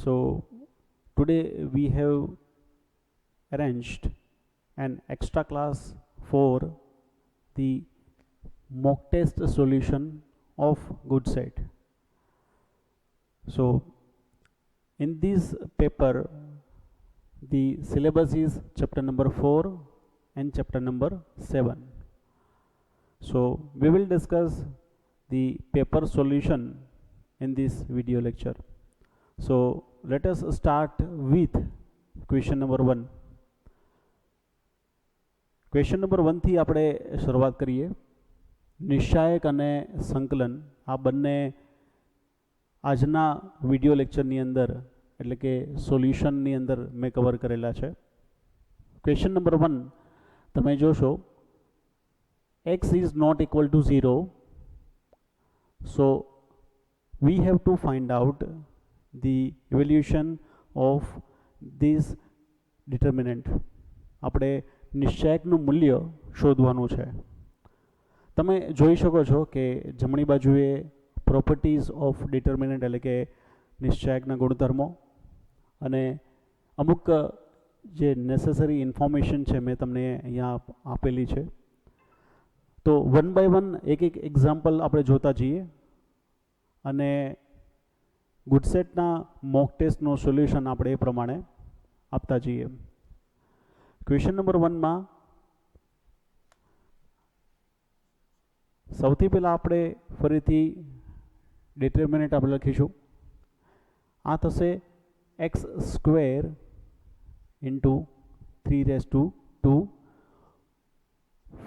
So today we have arranged an extra class for the mock test solution of GoodSet. So in this paper the syllabus is chapter number 4 and chapter number 7. So we will discuss the paper solution in this video lecture. So let us start with question number 1. Question number 1 થી આપણે શરૂઆત કરીએ. નિશ્ચાયક અને સંકલન આ બંને આજના video લેક્ચરની અંદર એટલે કે સોલ્યુશનની અંદર મેં કવર કરેલા છે. ક્વેશ્ચન નંબર 1 તમે જોશો x is not equal to 0, so we have to find out the evaluation of this determinant. આપણે નિશ્ચાયકનું મૂલ્ય શોધવાનું છે. તમે જોઈ શકો છો કે જમણી બાજુએ પ્રોપર્ટીઝ ઓફ ડિટર્મિનન્ટ એટલે કે નિશ્ચાયકના ગુણધર્મો અને અમુક જે નેસેસરી ઇન્ફોર્મેશન છે મેં તમને અહીંયા આપેલી છે. તો વન બાય વન એક એક્ઝામ્પલ આપણે જોતા જઈએ અને ગુડસેટના મોક ટેસ્ટનું સોલ્યુશન આપણે એ પ્રમાણે આપતા જઈએ. ક્વેશ્ચન નંબર 1માં સૌથી પહેલાં આપણે ફરીથી ડિટર્મિનન્ટ આપણે લખીશું. આ થશે x square into 3^2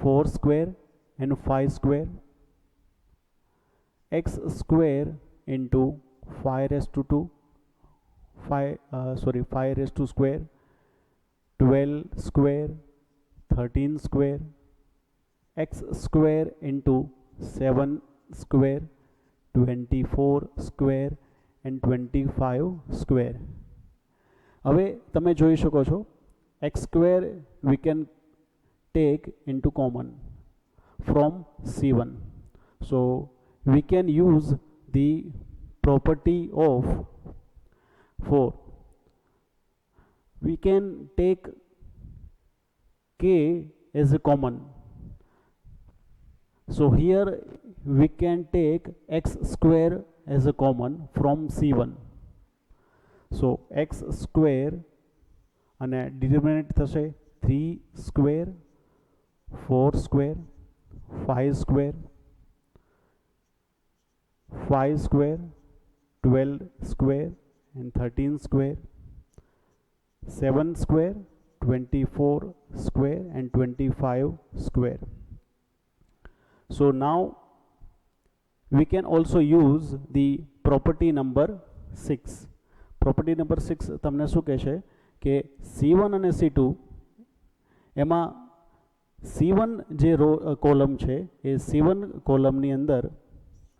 4 square and 5 square x square into 5^2 square 12 square 13 square x square into 7 square 24 square and 25 square. હવે તમે જોઈ શકો છો x square we can take into common from C1, so we can use the property of 4. We can take k as a common, so here we can take x square as a common from C1, so x square and determinant thase 3 square 4 square 5 square 5 square 12 square and 13 square 7 square 24 square and 25 square. So now we can also use the property number 6. property number 6 તમને શું કહેશે કે C1 અને C2 એમાં C1 જે row column છે એ C1 કોલમની અંદર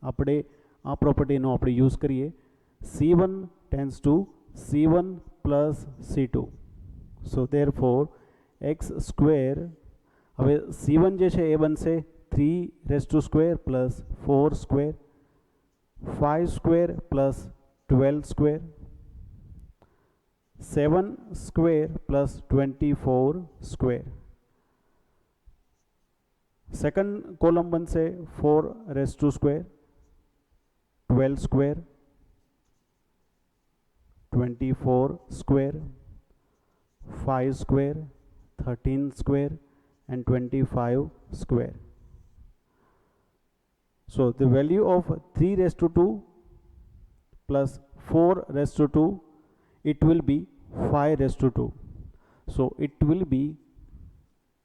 આપણે આ પ્રોપર્ટીનો આપણે યુઝ કરીએ. C1 tends to C1 plus C2, so therefore x square હવે C1 જે છે એ બનશે 3^2 square plus 4 square 5 square plus 12 square 7 square plus 24 square. Second column બનશે 4^2 square 12 square 24 square 5 square 13 square and 25 square. So the value of 3^2 plus 4^2 it will be 5^2, so it will be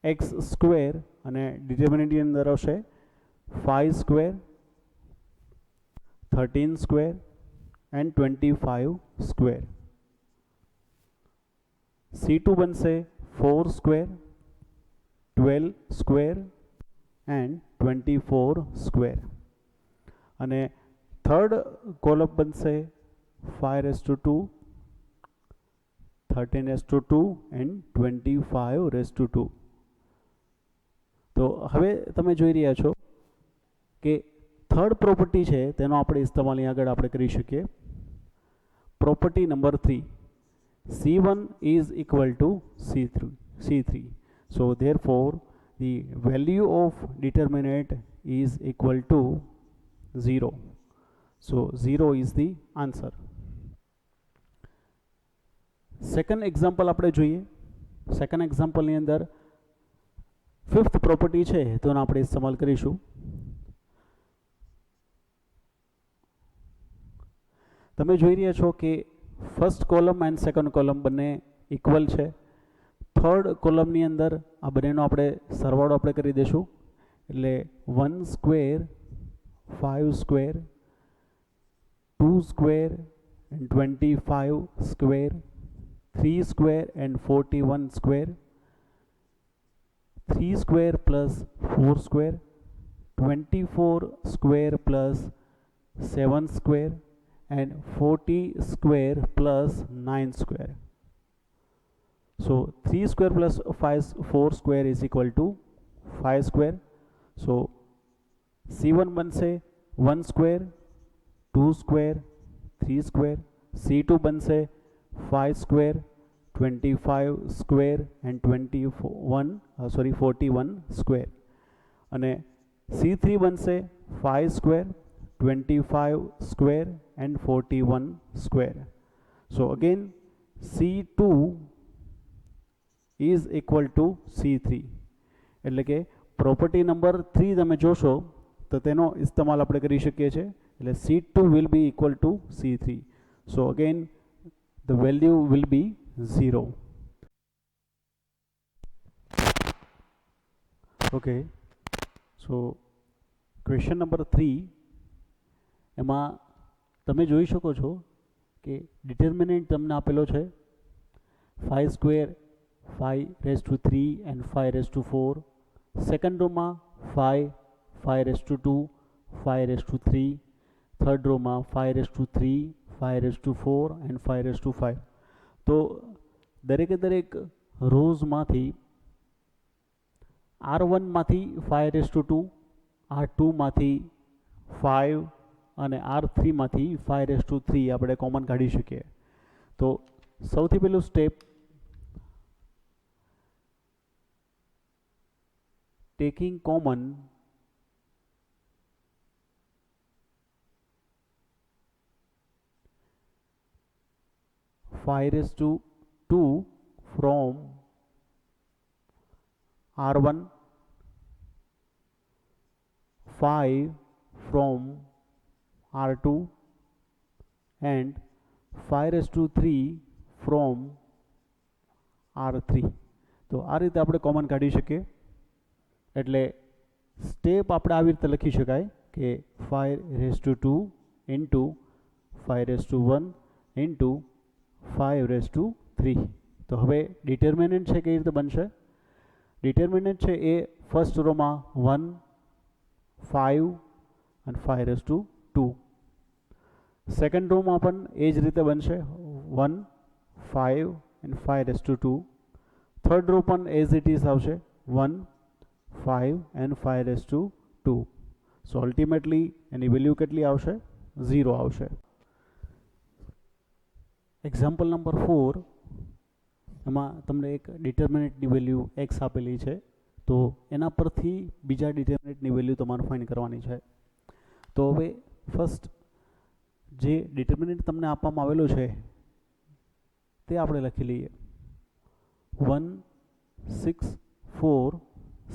x square અને determinant ની અંદર આવશે 5 square 13 square and 25 square. C2 બનશે 4 square 12 square and 24 square અને third column બનશે 5^2 13^2 and 25^2. તો હવે તમે જોઈ રહ્યા છો કે થર્ડ પ્રોપર્ટી છે તેનો આપણે ઇસ્તેમાલ અહીં આગળ આપણે કરી શકીએ. property number 3, C1 is equal to C3. So therefore the value of determinant is equal to 0. So 0 is the answer. Second example આપણે જોઈએ. સેકન્ડ એક્ઝામ્પલની અંદર ફિફ્થ પ્રોપર્ટી છે તો આપણે ઇસ્તેમાલ કરીશું. તમે જોઈ રહ્યા છો કે first column and second column બંને ઇક્વલ છે. થર્ડ કોલમની અંદર આ બંનેનો આપણે સરવાળો આપણે કરી દઈશું. એટલે 1 square 5 square 2 square and 25 square 3 square and 41 square, 3 square plus 4 square, 24 square plus 7 square and 40 square plus 9 square. So 3 square plus 4 square is equal to 5 square. So C1 Banse 1 square, 2 square, 3 square, C2 Banse 5 square, 25 square and 41 square. અને C3 Banse 5 square, 25 square and 41 square. So again C2 is equal to C3. એટલે કે property number 3 તમે જોશો તો તેનો ઇસ્તેમાલ આપણે કરી શકીએ છીએ. એટલે C2 will be equal to C3. So again the value will be 0. Okay, so question number 3 એમાં તમે જોઈ શકો છો કે ડિટર્મિનન્ટ તમને આપેલો છે 5 square 5 raise to 3 and 5 raise to 4. Second રોમાં 5 5 raise to 2 5 raise to 3. Third રોમાં 5 raise to 3 5 raise to 4 and 5 raise to 5. તો દરેક રોઝમાંથી R1 માંથી 5 રેઝ ટુ 2, R2 માંથી 5 અને R3 માંથી 5 રેઝ ટુ 3 આપણે કોમન કાઢી શકીએ. તો સૌથી પહેલું step, taking common 5 raised to 2 from R1, 5 from R2 and 5 raised to 3 from R3. તો આ રીતે આપણે કોમન કાઢી શકીએ. એટલે સ્ટેપ આપણે આવી રીતે લખી શકાય કે 5 raised to 2 into 5 raised to 1 into 5 raised to 3. તો હવે ડિટર્મિનન્ટ છે કેવી રીતે બનશે? ડિટર્મિનન્ટ છે એ ફર્સ્ટ રોમાં 1 5 અને 5 રેઝ ટુ 2. સેકન્ડ રોમાં પણ એ જ રીતે બનશે 1 5 અને 5 રેઝ ટુ 2. થર્ડ રો પણ એઝ ઇટ ઇઝ આવશે 1 5 and 5 raise to 2. So ultimately એની વેલ્યુ કેટલી આવશે? 0 આવશે. એક્ઝામ્પલ નંબર 4 એમાં તમને એક ડિટર્મિનન્ટની વેલ્યુ x આપેલી છે. તો એના પરથી બીજા ડિટર્મિનન્ટની વેલ્યુ તમારે ફાઇન્ડ કરવાની છે. તો હવે ફર્સ્ટ જે ડિટર્મિનન્ટ તમને આપવામાં આવેલો છે તે આપણે લખી લઈએ. 1 6 4,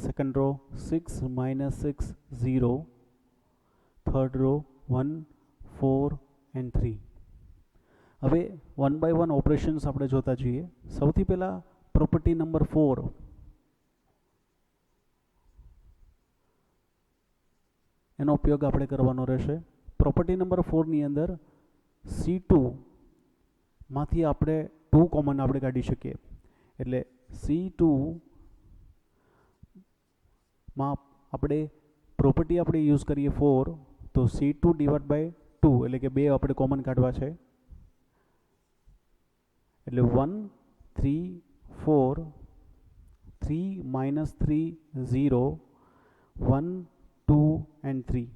second row 6 -6 0, third row 1 4 and 3. હવે 1 by 1 ઓપરેશન્સ આપણે જોતા જઈએ. સૌથી પહેલા પ્રોપર્ટી નંબર 4 એનો ઉપયોગ આપણે કરવાનો રહેશે. પ્રોપર્ટી નંબર 4 ની અંદર C2 માંથી આપણે 2 કોમન આપણે કાઢી શકીએ. એટલે C2 માં આપણે પ્રોપર્ટી આપણે યુઝ કરીએ 4, તો C2 ડિવાઇડ બાય 2 એટલે કે 2 આપણે કોમન કાઢવા છે. એટલે 1 3 4 3 -3 0 1 2 and 3.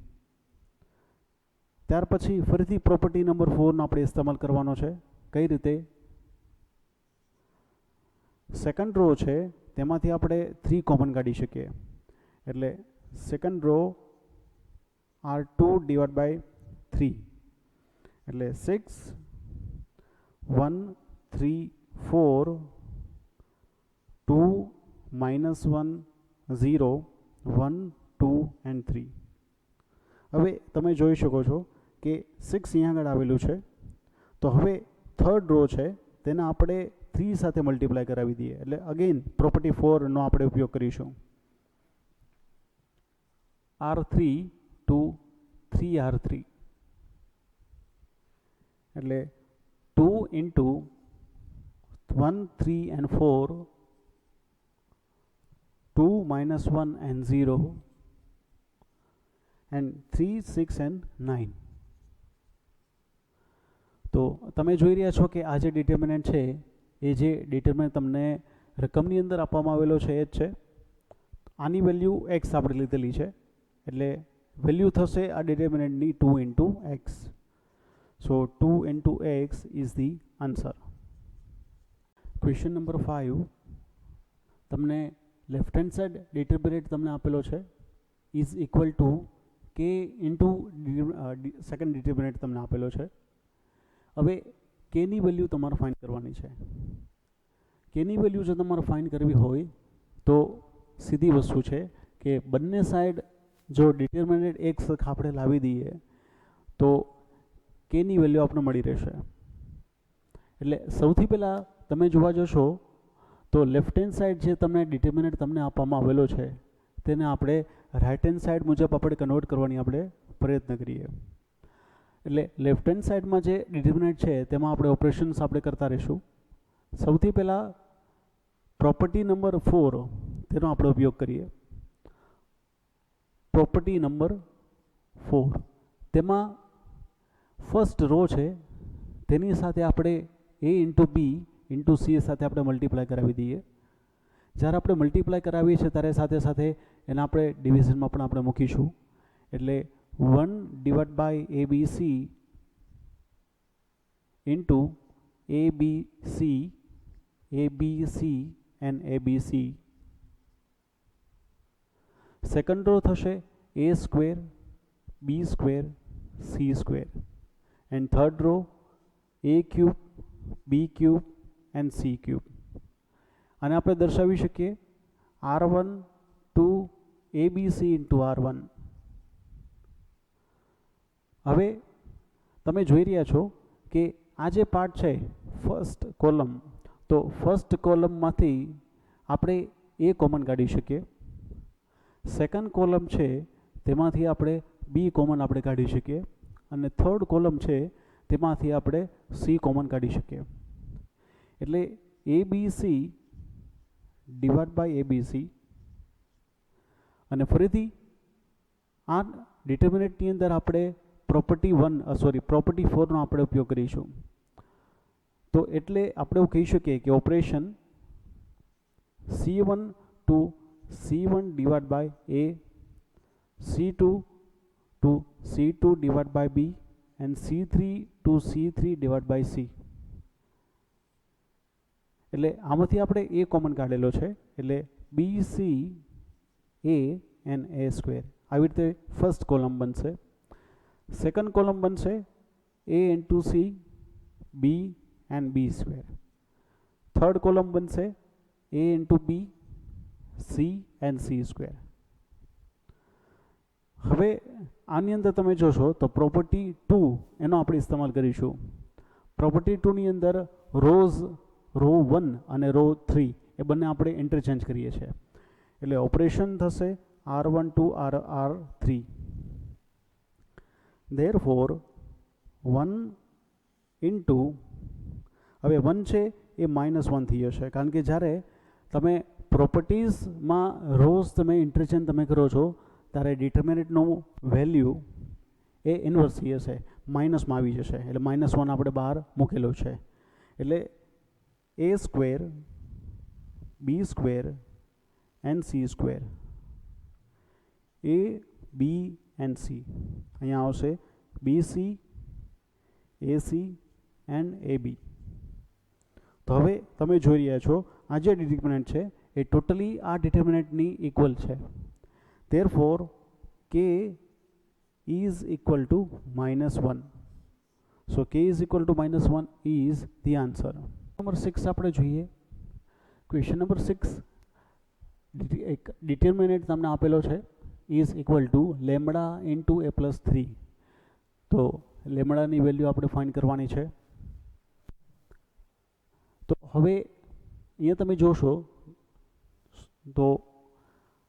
ત્યાર પછી ફરીથી પ્રોપર્ટી નંબર 4 નો આપણે ઇસ્તેમાલ કરવાનો છે. કઈ રીતે? સેકન્ડ રો છે તેમાંથી આપણે 3 કોમન કાઢી શકીએ. એટલે second row R2 divide by 3 એટલે 6 1 3 4 2 -1 0 1 2 એન્ડ 3. હવે તમે જોઈ શકો છો કે 6 અહીંયા આગળ આવેલું છે. તો હવે થર્ડ રો છે તેને આપણે 3 સાથે મલ્ટીપ્લાય કરાવી દઈએ. એટલે અગેન પ્રોપર્ટી 4 નો આપણે ઉપયોગ કરીશું. R3 to 3R3 એટલે 2 into 1 3 and 4 2 -1 and 0 and 3 6 and 9. તો તમે જોઈ રહ્યા છો કે આ જે ડિટર્મિનન્ટ છે એ જે ડિટર્મિનન્ટ તમને રકમની અંદર આપવામાં આવેલો છે એ જ છે. આની વેલ્યુ x આપણે લીધેલી છે એટલે વેલ્યુ થશે આ ડિટર્મિનન્ટની 2 into x. So 2 into x is the answer. Question number 5 તમને લેફ્ટ હેન્ડ સાઈડ ડિટર્મિનન્ટ તમને આપેલો છે is equal two k into second determinant તમને આપેલો છે. હવે k ની વેલ્યુ તમારે ફાઇન્ડ કરવાની છે. k ની વેલ્યુ જો તમારે ફાઇન્ડ કરવી હોય તો સીધી વસ્તુ છે કે બંને સાઈડ જો ડિટર્મિનન્ટ એક સરખા આપણે લાવી દઈએ તો k ની વેલ્યુ આપણને મળી રહેશે. એટલે સૌથી પહેલાં તમે જોવા જશો તો લેફ્ટ હેન્ડ સાઈડ જે તમને ડિટર્મિનન્ટ તમને આપવામાં આવેલો છે તેને આપણે રાઇટ હેન્ડ સાઈડ મુજબ આપણે કન્વર્ટ કરવાની આપણે પ્રયત્ન કરીએ. એટલે લેફ્ટ હેન્ડ સાઈડમાં જે ડિટર્મિનન્ટ છે તેમાં આપણે ઓપરેશન્સ આપણે કરતા રહીશું. સૌથી પહેલાં પ્રોપર્ટી નંબર 4 તેનો આપણે ઉપયોગ કરીએ. પ્રોપર્ટી નંબર 4 તેમાં ફર્સ્ટ રો છે તેની સાથે આપણે a into b into c સાથે આપણે મલ્ટીપ્લાય કરાવી દઈએ. જ્યારે આપણે મલ્ટીપ્લાય કરાવીએ છીએ ત્યારે સાથે સાથે એના આપણે ડિવિઝનમાં પણ આપણે મૂકીશું. એટલે 1 divide by abc into abc abc and abc. Second row થશે a square b square c square and third row a cube b cube and c cube. અને આપણે દર્શાવી શકીએ r1 two abc into r1. હવે તમે જોઈ રહ્યા છો કે આ જે પાર્ટ છે ફર્સ્ટ કોલમ, તો ફર્સ્ટ કોલમમાંથી આપણે a કોમન કાઢી શકીએ. સેકન્ડ કોલમ છે તેમાંથી આપણે b કોમન આપણે કાઢી શકીએ અને થર્ડ કોલમ છે તેમાંથી આપણે c કોમન કાઢી શકીએ. એટલે abc ડિવાઇડ બાય abc અને ફરીથી આ ડિટર્મિનન્ટની અંદર આપણે પ્રોપર્ટી 4 નો આપણે ઉપયોગ કરીશું. તો એટલે આપણે એવું કહી શકીએ કે operation c1 to c1 divide by a, c2 to c2 divide by b and c3 to c3 divide by c. એટલે આમાંથી આપણે a કોમન કાઢેલો છે એટલે bc a and a square. આવી રીતે ફર્સ્ટ કોલમ બનશે. સેકન્ડ કોલમ બનશે a into c b and b square. Third column બનશે a into b c and c square. હવે આની અંદર તમે જોશો તો પ્રોપર્ટી 2 એનો આપણે ઇસ્તેમાલ કરીશું. પ્રોપર્ટી 2 ની અંદર રો 1 અને રો 3 એ બંને આપણે ઇન્ટરચેન્જ કરીએ છીએ. એટલે ઓપરેશન થશે r1 two r3. Therefore 1 into હવે 1 છે એ -1 થઈ જશે કારણ કે જ્યારે તમે પ્રોપર્ટીઝમાં રોઝ તમે ઇન્ટરચેન્જ તમે કરો છો ત્યારે ડિટર્મિનન્ટનું વેલ્યુ એ ઇન્વર્સ થઈ જશે, માઇનસમાં આવી જશે. એટલે -1 આપણે બહાર મૂકેલો છે. એટલે a square b square and c square a b and c અહીંયા આવશે BC, AC એન્ડ AB. તો હવે તમે જોઈ રહ્યા છો આ જે ડિટર્મિનન્ટ છે એ ટોટલી આ ડિટર્મિનન્ટની ઇક્વલ છે. Therefore K is equal to -1. So K is equal to -1 is the answer. Number 6 આપણે જોઈએ. ક્વેશ્ચન નંબર 6 એક ડિટર્મિનન્ટ તમને આપેલો છે is equal to lambda into a plus 3. તો લેમ્બડાની વેલ્યુ આપણે ફાઇન્ડ કરવાની છે. તો હવે અહીંયા તમે જોશો તો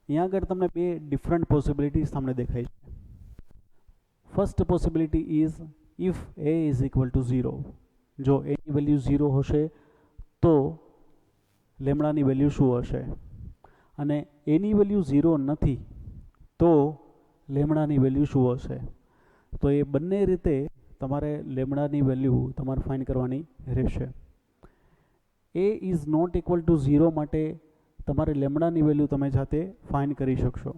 અહીંયા આગળ તમને બે ડિફરન્ટ પોસિબિલિટીઝ તમને દેખાય છે. First possibility is if a is equal to 0. જો a ની વેલ્યુ 0 હશે તો લેમ્બડાની વેલ્યુ શું હશે, અને a ની વેલ્યુ 0 નથી તો લેમ્બડાની વેલ્યુ શું હશે. તો એ બંને રીતે તમારે લેમ્બડાની વેલ્યુ તમારે ફાઇન્ડ કરવાની રહેશે. a is not equal to 0 માટે તમારે લેમ્બડાની વેલ્યુ તમે જાતે ફાઇન્ડ કરી શકશો.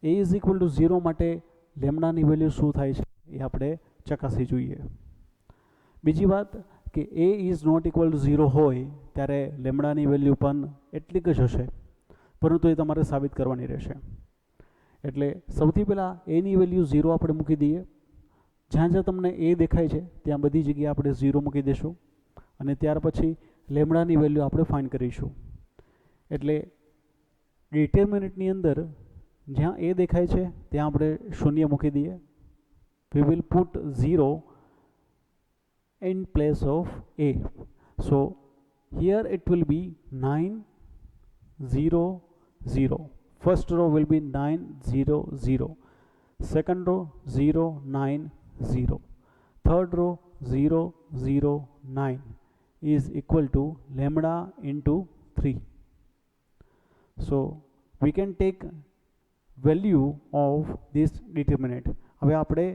a ઇઝ ઇક્વલ ટુ 0 માટે લેમ્બડાની વેલ્યુ શું થાય છે એ આપણે ચકાસી જોઈએ. બીજી વાત કે a is not equal to 0 હોય ત્યારે લેમ્બડાની વેલ્યુ પણ એટલી જ હશે, પરંતુ એ તમારે સાબિત કરવાની રહેશે. એટલે સૌથી પહેલાં a ની વેલ્યુ 0 આપણે મૂકી દઈએ. જ્યાં જ્યાં તમને a દેખાય છે ત્યાં બધી જગ્યાએ આપણે 0 મૂકી દઈશું, અને ત્યાર પછી લેમ્બડાની વેલ્યુ આપણે ફાઇન્ડ કરીશું. એટલે ડિટર્મિનન્ટની અંદર જ્યાં a દેખાય છે ત્યાં આપણે શૂન્ય મૂકી દઈએ. we will put 0 in place of a. So here it will be 9 0 0. First row will be 9 0 0. Second row 0 9 0. Third row 0 0 9 is equal to lambda into 3. So we can take value of this determinant. હવે આપણે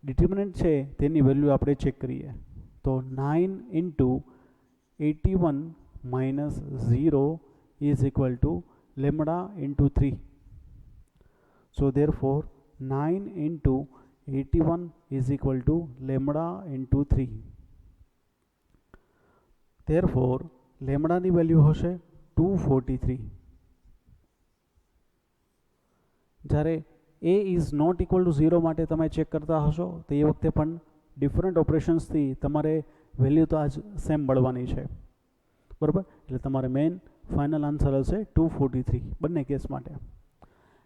determinant છે તેની value આપણે check કરીએ. તો 9 into 81 minus 0 is equal to lambda into 3. So therefore 9 into 81 is equal to lambda into 3. Therefore લેમ્બડાની value હશે 243. જ્યારે a is not equal to 0 માટે તમે ચેક કરતા હશો તો એ વખતે પણ ડિફરન્ટ ઓપરેશન્સથી તમારે વેલ્યુ તો આજ સેમ મળવાની છે, બરાબર. એટલે તમારે મેઇન ફાઇનલ આન્સર હશે 243 બંને કેસ માટે.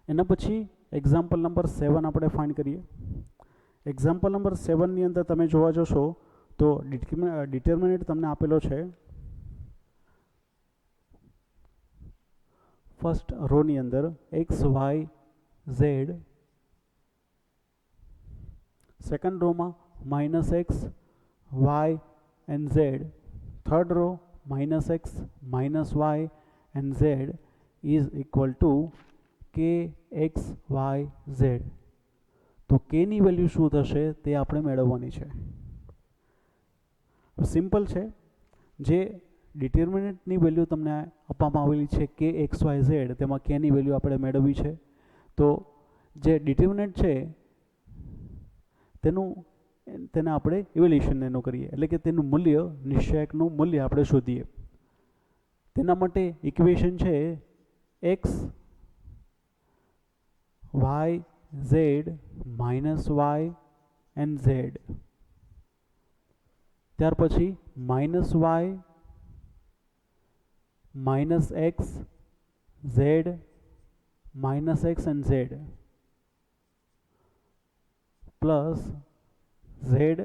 એના પછી એક્ઝામ્પલ નંબર 7 આપણે ફાઇન્ડ કરીએ. એક્ઝામ્પલ નંબર 7ની અંદર તમે જોવા જશો તો ડિટર્મિનન્ટ તમને આપેલો છે ફર્સ્ટ રોની અંદર x y z, સેકન્ડ રોમાં minus x Y and Z, third row minus X minus Y and Z is equal to K X Y Z. તો કેની વેલ્યુ શું થશે તે આપણે મેળવવાની છે. સિમ્પલ છે. જે ડિટર્મિનન્ટની વેલ્યુ તમને આપવામાં આવેલી છે કે એક્સ વાય ઝેડ, તેમાં કેની વેલ્યુ આપણે મેળવવી છે. તો જે ડિટર્મિનન્ટ છે તેને આપણે ઇવેલ્યુએશન એનું કરીએ, એટલે કે તેનું મૂલ્ય, નિશ્ચયકનું મૂલ્ય આપણે શોધીએ. તેના માટે ઇક્વેશન છે x Y z minus Y and z, ત્યાર પછી minus y minus x z minus x and z plus z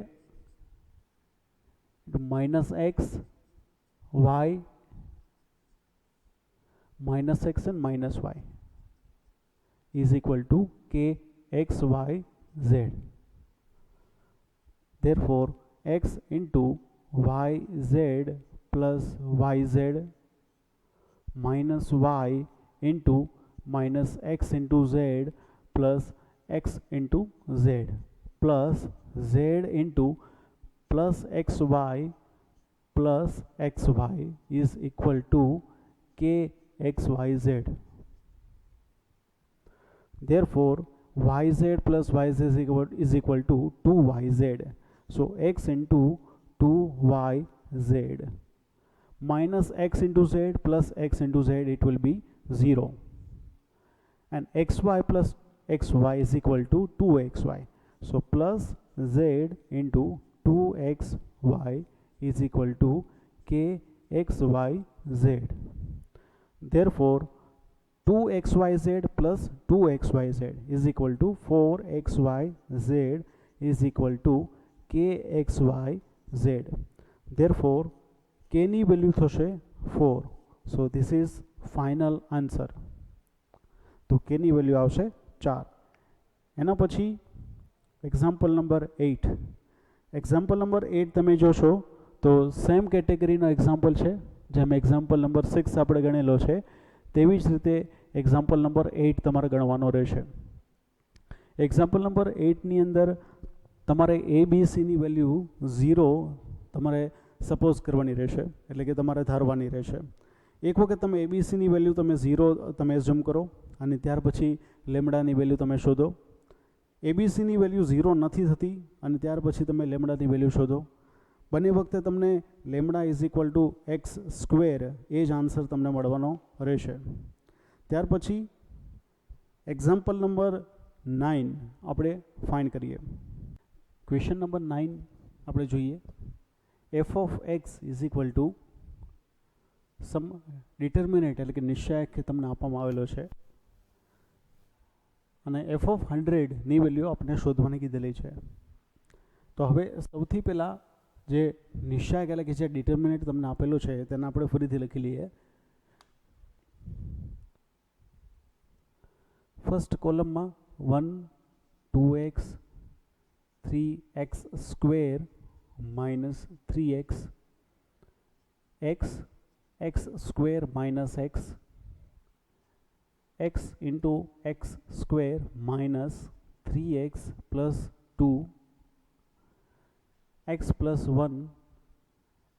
minus x y minus x and minus y is equal to k x y z. Therefore x into y z plus y z minus y into minus x into z plus x into z plus z into plus xy plus xy is equal to k x y z. Therefore yz plus yz is equal to 2yz. So x into 2yz minus x into z plus x into z, it will be 0. And xy plus xy is equal to 2xy. So plus z into 2xy is equal to kxyz. Therefore 2xyz plus 2xyz is equal to 4xyz is equal to kxyz. Therefore k ની value થશે 4. So this is final answer. તો k ની value આવશે 4. એના પછી example number 8. Example number 8 તમે જોશો તો સેમ કેટેગરીનો એક્ઝામ્પલ છે. જેમ એક્ઝામ્પલ નંબર 6 આપણે ગણેલો છે તેવી જ રીતે એક્ઝામ્પલ નંબર 8 તમારે ગણવાનો રહેશે. એક્ઝામ્પલ નંબર 8 ની અંદર તમારે ABC ની વેલ્યુ 0 તમારે સપોઝ કરવાની રહેશે, એટલે કે તમારે ધારવાની રહેશે. એક વખત તમે ABC ની વેલ્યુ તમે 0 તમે એઝ્યુમ કરો અને ત્યાર પછી લેમડાની વેલ્યુ તમે શોધો. ABC ની વેલ્યુ 0 નથી થતી અને ત્યાર પછી તમે લેમડાની વેલ્યુ શોધો. બંને વખતે તમને lambda is equal to X square એ જ આન્સર તમને મળવાનો રહેશે. ત્યાર પછી એક્ઝામ્પલ નંબર 9 આપણે ફાઇન્ડ કરીએ. ક્વેશ્ચન નંબર 9 આપણે જોઈએ. f of x is equal to સમ ડિટર્મિનેન્ટ એટલે કે નિશ્ચાયક તમને આપવામાં આવેલો છે અને f of 100 ની વેલ્યુ આપણે શોધવાની કીધેલી છે. તો હવે સૌથી પહેલાં જે નિશ્ચાયક એટલે કે જે ડિટર્મિનેન્ટ તમને આપેલો છે તેને આપણે ફરીથી લખી લઈએ. ફર્સ્ટ કોલમમાં 1 2x 3x square minus 3x x square minus x into x square minus 3x plus 2 x plus 1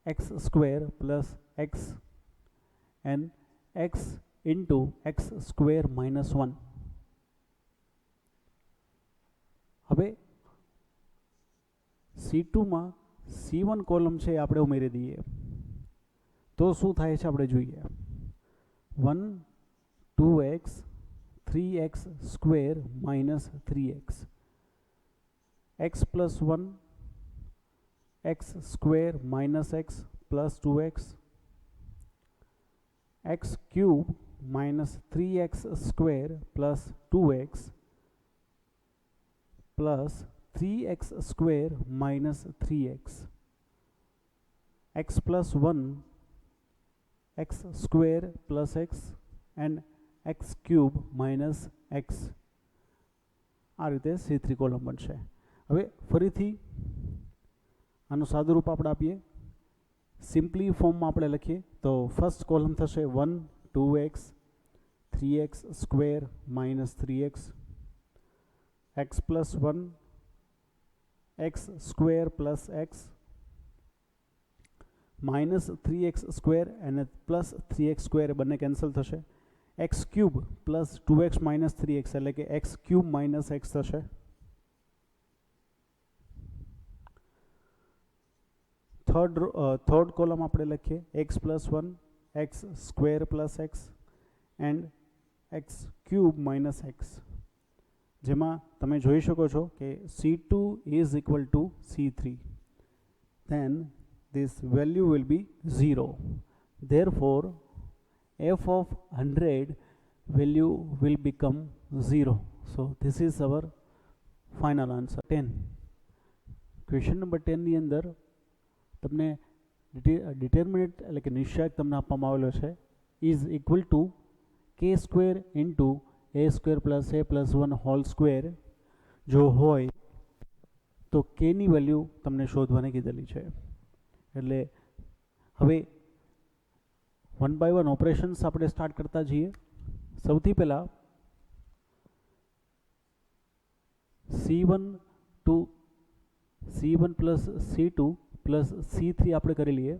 x square plus x and x into x square minus 1. હવે C2 માં C1 કોલમ છે આપણે ઉમેરી દઈએ તો શું થાય છે આપણે જોઈએ. 1 2x 3x square minus 3x x plus 1 x square minus x plus 2x x cube minus 3x square plus 2x plus 3x square minus 3x x plus 1 x square plus x and x cube minus x. આ રીતે C3 column બનશે. હવે ફરીથી આનું સાદું રૂપ આપણે આપીએ. સિમ્પલી ફોર્મમાં આપણે લખીએ તો ફર્સ્ટ કોલમ થશે 1 2x 3x square minus 3x x plus 1 x square plus x minus 3x square and plus 3x square બંને કેન્સલ થશે. x cube plus 2x minus 3x એટલે કે x cube minus x થશે. Third column આપણે લખીએ x plus 1 x square plus x and x cube minus x. જેમાં તમે જોઈ શકો છો કે C2 is equal to C3. Then this value will be 0. Therefore, f of 100 value will become 0. So this is our final answer. 10. Question number 10 ની અંદર તમને ડિટર્મિનેન્ટ એટલે કે નિશ્ચાયક તમને આપવામાં આવેલો છે is equal to k square into a square plus a plus 1 whole square જો હોય તો k ની વેલ્યુ તમને શોધવાની કીધેલી છે. એટલે હવે 1 by 1 ઓપરેશન્સ આપણે સ્ટાર્ટ કરતા જઈએ. સૌથી પહેલા C1 to C1 plus C2 plus C3 આપણે કરી લઈએ.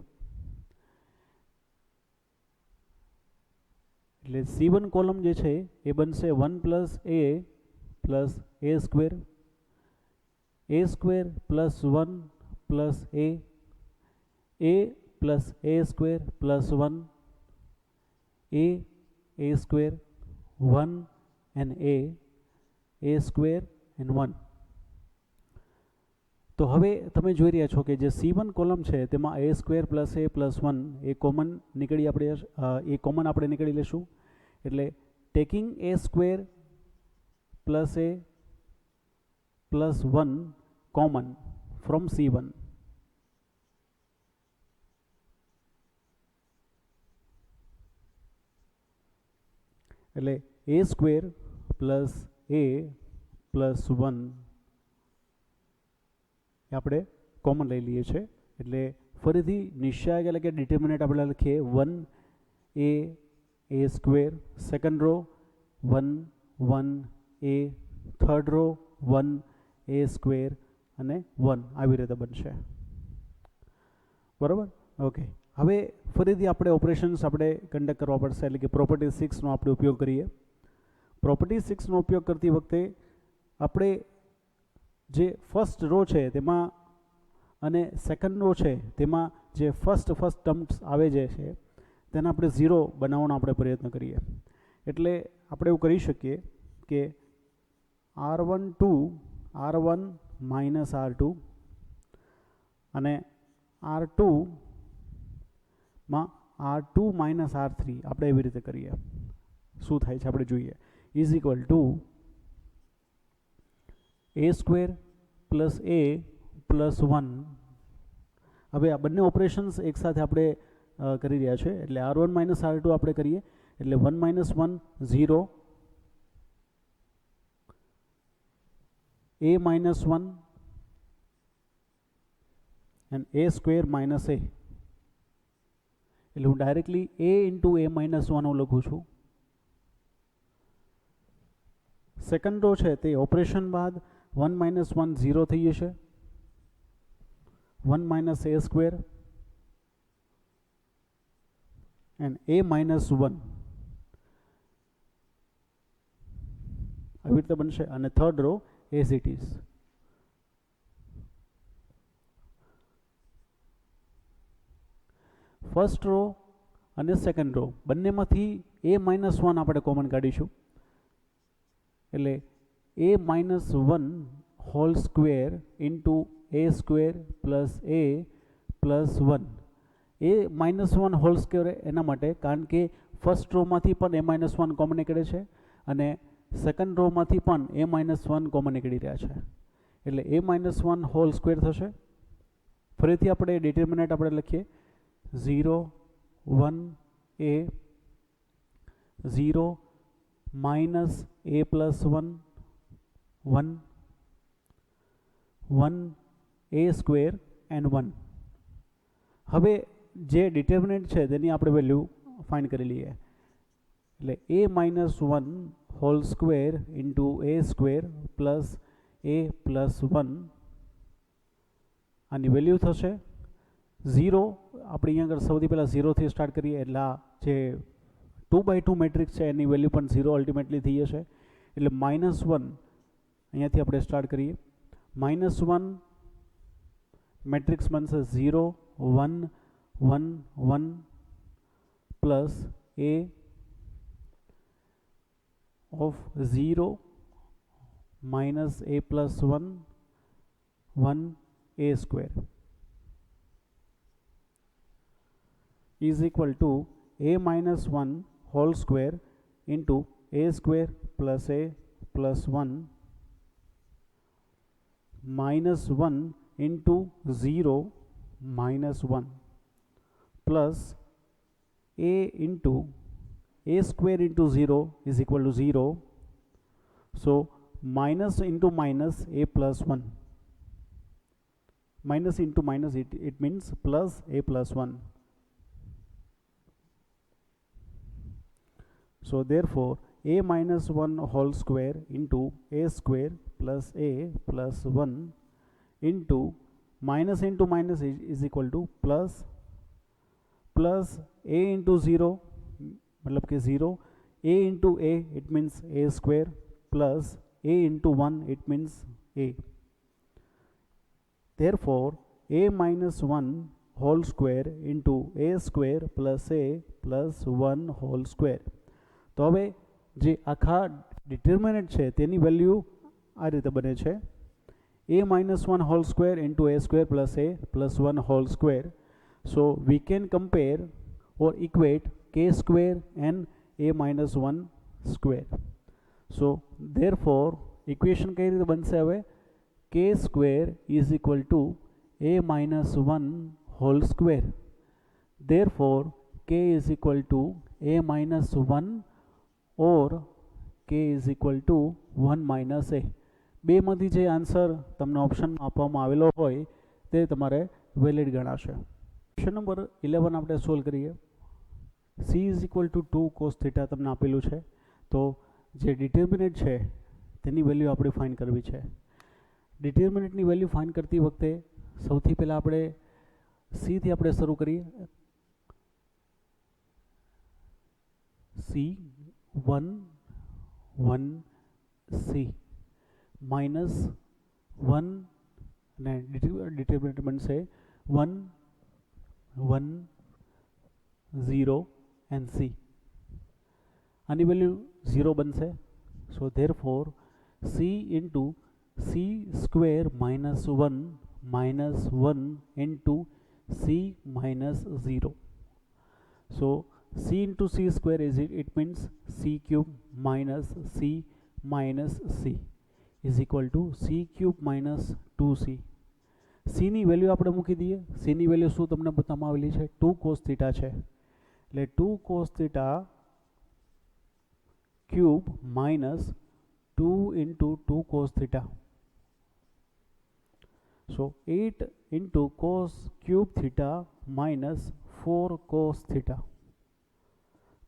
એટલે C1 કોલમ જે છે એ બનશે 1 plus a plus A square plus 1 plus A plus A square plus 1 A square 1 and A square and 1। तो हवे तमे जोई रह्या छो के जे C1 कॉलम छे तेमां A square plus A plus 1 A common निकળી આપણે એ કોમન આપણે નીકળી લેશું એટલે taking A square plus A plus 1 common from C1 એટલે એ સ્ક્વેર પ્લસ એ પ્લસ 1 આપણે કોમન લઈ લઈએ છીએ એટલે ફરીથી નિશ્ચાયક એટલે કે ડિટર્મિનન્ટ આપણે લખીએ 1 એ સ્ક્વેર સેકન્ડ રો 1 1 એ થર્ડ રો 1 એ સ્ક્વેર અને 1 આવી રીતે બનશે બરાબર। ઓકે હવે ફરીથી આપણે ઓપરેશન્સ આપણે કન્ડક્ટ કરવા પડશે એટલે કે પ્રોપર્ટી 6 નો આપણે ઉપયોગ કરીએ। પ્રોપર્ટી 6 નો ઉપયોગ કરતી વખતે આપણે જે ફર્સ્ટ રો છે તેમાં અને સેકન્ડ રો છે તેમાં જે ફર્સ્ટ ટર્મ્સ આવે જે છે તેને આપણે 0 બનાવવાનો આપણે પ્રયત્ન કરીએ એટલે આપણે એવું કરી શકીએ કે R1 માઇનસ R2 અને R2 માં R2 માઇનસ R3 આપણે એવી રીતે કરીએ શું થાય છે આપણે જોઈએ is equal two A square plus A plus 1 હવે આ બંને ઓપરેશન્સ એક સાથે આપણે કરી રહ્યા છે એટલે R1 માઇનસ R2 આપણે કરીએ એટલે 1 minus 1 0 a minus 1 and a square minus a એટલે હું directly a into a minus 1 હું લખું છું। સેકન્ડ રો છે તે ઓપરેશન બાદ 1 માઇનસ 1 0 થઈ જશે 1 minus a square and a minus 1 આવી રીતે બનશે અને third row as it is. First row અને સેકન્ડ રો બંનેમાંથી a માઇનસ 1 આપણે કોમન કાઢીશું એટલે a minus 1 whole square into a square plus a plus 1 a minus 1 whole square એના માટે કારણ કે ફર્સ્ટ રોમાંથી પણ a minus 1 કોમન નીકળે છે અને સેકન્ડ રોમાંથી પણ a minus 1 કોમન નીકળી રહ્યા છે એટલે a minus 1 whole square થશે। ફરીથી આપણે ડિટર્મિનન્ટ આપણે લખીએ 0 1 a 0 minus a plus 1 1 1 a square and 1 હવે જે ડિટર્મિનન્ટ છે તેની આપણે વેલ્યુ ફાઇન્ડ કરી લઈએ એટલે a minus 1 whole square into a square plus a plus 1 આની વેલ્યુ થશે 0 આપણે અહીંયા આગળ સૌથી પહેલાં 0 થી સ્ટાર્ટ કરીએ એટલે આ જે 2/2 મેટ્રિક્સ છે એની વેલ્યુ પણ 0 અલ્ટિમેટલી થઈ જશે એટલે માઇનસ 1 અહીંયાથી આપણે સ્ટાર્ટ કરીએ માઇનસ 1 મેટ્રિક્સ બનશે 0 1 1 1 plus a of 0 minus a plus 1 1 a square is equal to a minus 1 whole square into a square plus a plus 1 minus 1 into 0 minus 1 plus a into a square into 0 is equal to 0. So minus into minus a plus 1. Minus into minus it means plus a plus 1. So therefore a minus 1 whole square into a square plus a plus 1 into minus is equal to plus a into 0 मतलब कि 0 a into a it means a square plus a into 1, it means a. Therefore, a minus 1 whole square into a square plus a plus 1 whole square. તો હવે જે આખા determinant છે તેની value આ રીતે બને છે, a minus 1 whole square into a square plus a plus 1 whole square. So we can compare or equate k square and a minus 1 square. So therefore equation કઈ રીતે બનશે હવે, k square is equal to a minus 1 whole square. Therefore k is equal to a minus 1 or k is equal to 1 minus a. બેમાંથી જે answer તમને option આપવામાં આવેલો હોય તે તમારે વેલિડ ગણાશે. ક્વેશ્ચન નંબર 11 આપણે સોલ્વ કરીએ. c is equal two 2 cos theta તમને આપેલું છે, તો જે ડિટર્મિનન્ટ છે તેની વેલ્યુ આપણે ફાઇન્ડ કરવી છે. ડિટર્મિનન્ટની વેલ્યુ ફાઇન્ડ કરતી વખતે સૌથી પહેલાં આપણે c થી આપણે શરૂ કરીએ. c 1 1 c માઇનસ 1 ને ડિટર્મિનન્ટ બનશે 1 1 0 and c. આની વેલ્યુ 0 બનશે. So therefore c into c square minus 1 into c minus 0. So c into c square is it means c cube minus c minus c is equal to c cube minus 2c. c ની value આપણે મૂકી દઈએ. c ની value શું તમને બતાવવામાં આવેલી છે, 2 cos થીટા છે, એટલે 2 cos theta cube minus 2 into 2 cos theta. So 8 into cos cube theta minus 4 cos theta.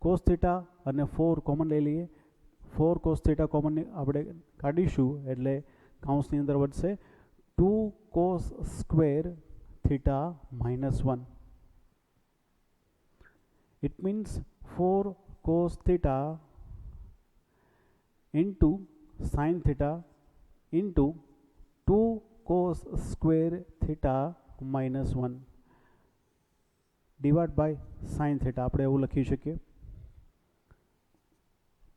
cos theta અને 4 કોમન લઈ લઈએ. 4 cos theta કોમન આપણે કાઢીશું એટલે કાઉન્સની અંદર વધશે 2 cos square theta minus 1. It means 4 cos theta into sin theta into 2 cos square theta minus 1 divided by sin theta. આપણે એવું લખી શકીએ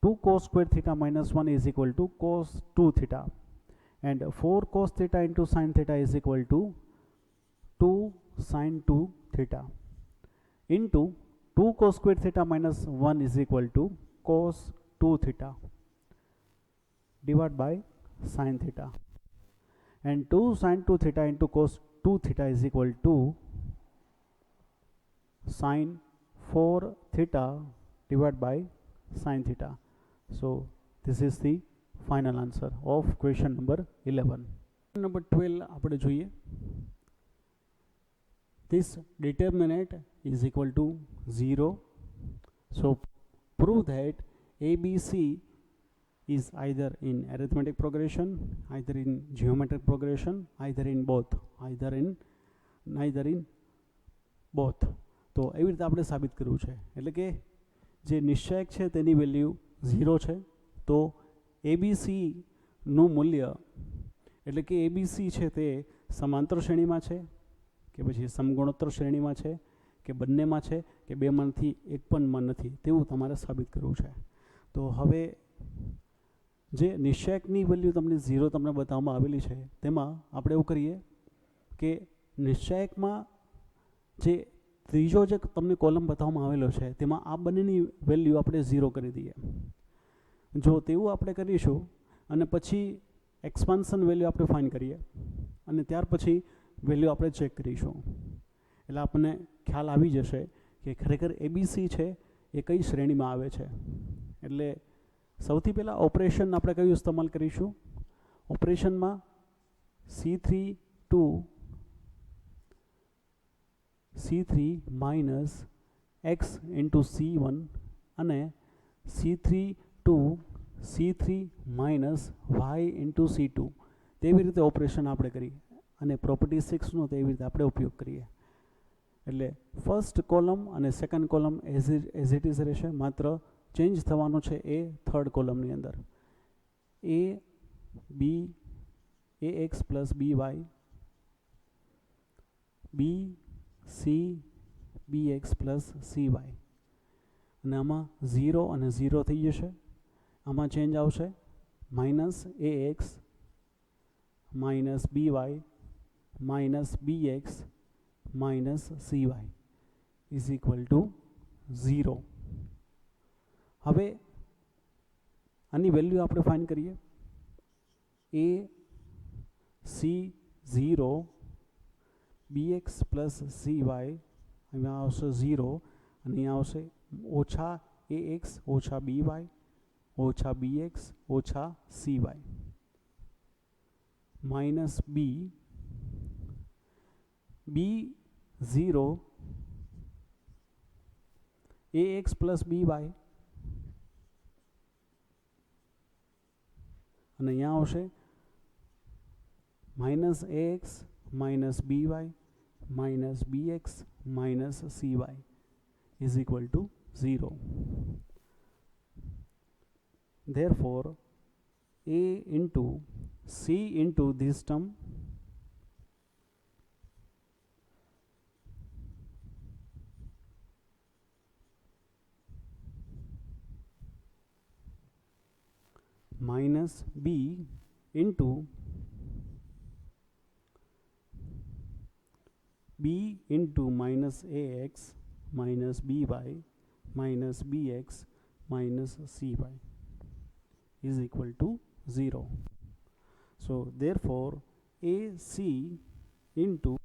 2 cos square theta minus 1 is equal to cos 2 theta and 4 cos theta into sin theta is equal to 2 sin 2 theta into 2 cos square theta minus 1 is equal to cos 2 theta divided by sin theta. And 2 sin 2 theta into cos 2 theta is equal to sin 4 theta divided by sin theta. So this is the final answer of question number 11. Number 12 આપણે જોઈએ. This determinant is equal to 0. So prove that ABC is either in arithmetic progression, either in geometric progression, either in both, neither in both. તો એવી રીતે આપણે સાબિત કરવું છે. એટલે કે જે નિશ્ચયક છે તેની વેલ્યુ 0 છે, તો એબીસીનું મૂલ્ય એટલે કે એબીસી છે તે સમાંતર શ્રેણીમાં છે કે પછી સમગુણોત્તર શ્રેણીમાં છે કે બંનેમાં છે કે બેમાંથી એક પણ નથી, તેવું તમારે સાબિત કરવું છે. તો હવે જે નિશ્ચયકની વેલ્યુ તમને 0 તમને બતાવવામાં આવેલી છે તેમાં આપણે એવું કરીએ કે નિશ્ચયકમાં જે ત્રીજો જે તમને કોલમ બતાવવામાં આવેલો છે તેમાં આ બંનેની વેલ્યુ આપણે 0 કરી દઈએ. જો તેવું આપણે કરીશું અને પછી એક્સપાન્શન વેલ્યુ આપણે ફાઇન્ડ કરીએ અને ત્યાર પછી વેલ્યુ આપણે ચેક કરીશું એટલે આપણને ખ્યાલ આવી જશે કે ખરેખર એબીસી છે એ કઈ શ્રેણીમાં આવે છે. એટલે સૌથી પહેલાં ઓપરેશન આપણે કયું ઇસ્તેમાલ કરીશું, ઓપરેશનમાં C3 minus x into C1 અને C3 minus y into C2 તેવી રીતે ઓપરેશન આપણે કરીએ અને પ્રોપર્ટી 6નો તેવી રીતે આપણે ઉપયોગ કરીએ. એટલે ફર્સ્ટ કોલમ અને second column as it is રહેશે, માત્ર ચેન્જ થવાનું છે એ થર્ડ કોલમની અંદર. A B A X plus B Y, B C B x plus C Y, અને આમાં 0 અને 0 થઈ જશે. આમાં ચેન્જ આવશે minus a x minus b y minus b x minus c y is equal to 0. હવે આની વેલ્યુ આપણે ફાઇન્ડ કરીએ. A c 0 b x plus C y, અહીંયા આવશે 0 અને અહીંયા આવશે ઓછા એ એક્સ ઓછા બી વાય ઓછા બી એક્સ ઓછા c y minus b B0 AX plus BY અને અહીંયા આવશે minus AX minus BY minus BX minus CY is equal to 0. Therefore, A into C into this term minus B into B into minus AX minus BY minus BX minus CY is equal to 0. So therefore AC into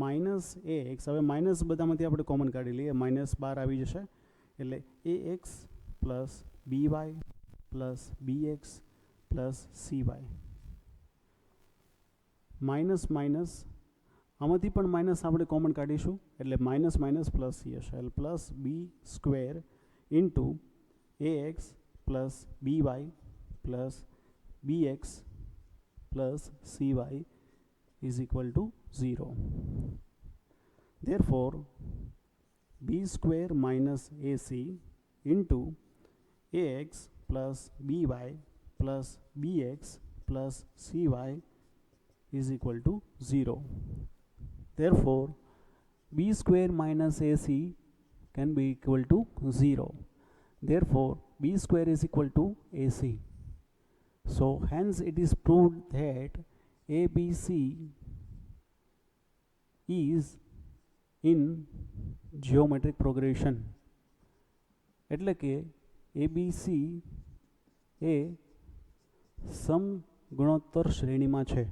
minus AX, હવે minus બધામાંથી આપણે common કાઢી લઈએ, minus 12 આવી જશે એટલે AX plus BY plus BX plus CY minus minus આમાંથી પણ માઇનસ આપણે કોમન કાઢીશું એટલે માઇનસ માઇનસ પ્લસ સી હશે એટલે plus b square into AX plus BY plus BX plus CY is equal to 0. Therefore, B square minus AC into AX plus BY plus BX plus CY is equal to 0. Therefore, B square minus AC can be equal to 0. Therefore, B square is equal to AC. So, hence it is proved that ABC is in geometric progression. એટલે કે ABC એ સમગુણોત્તર શ્રેણીમાં છે.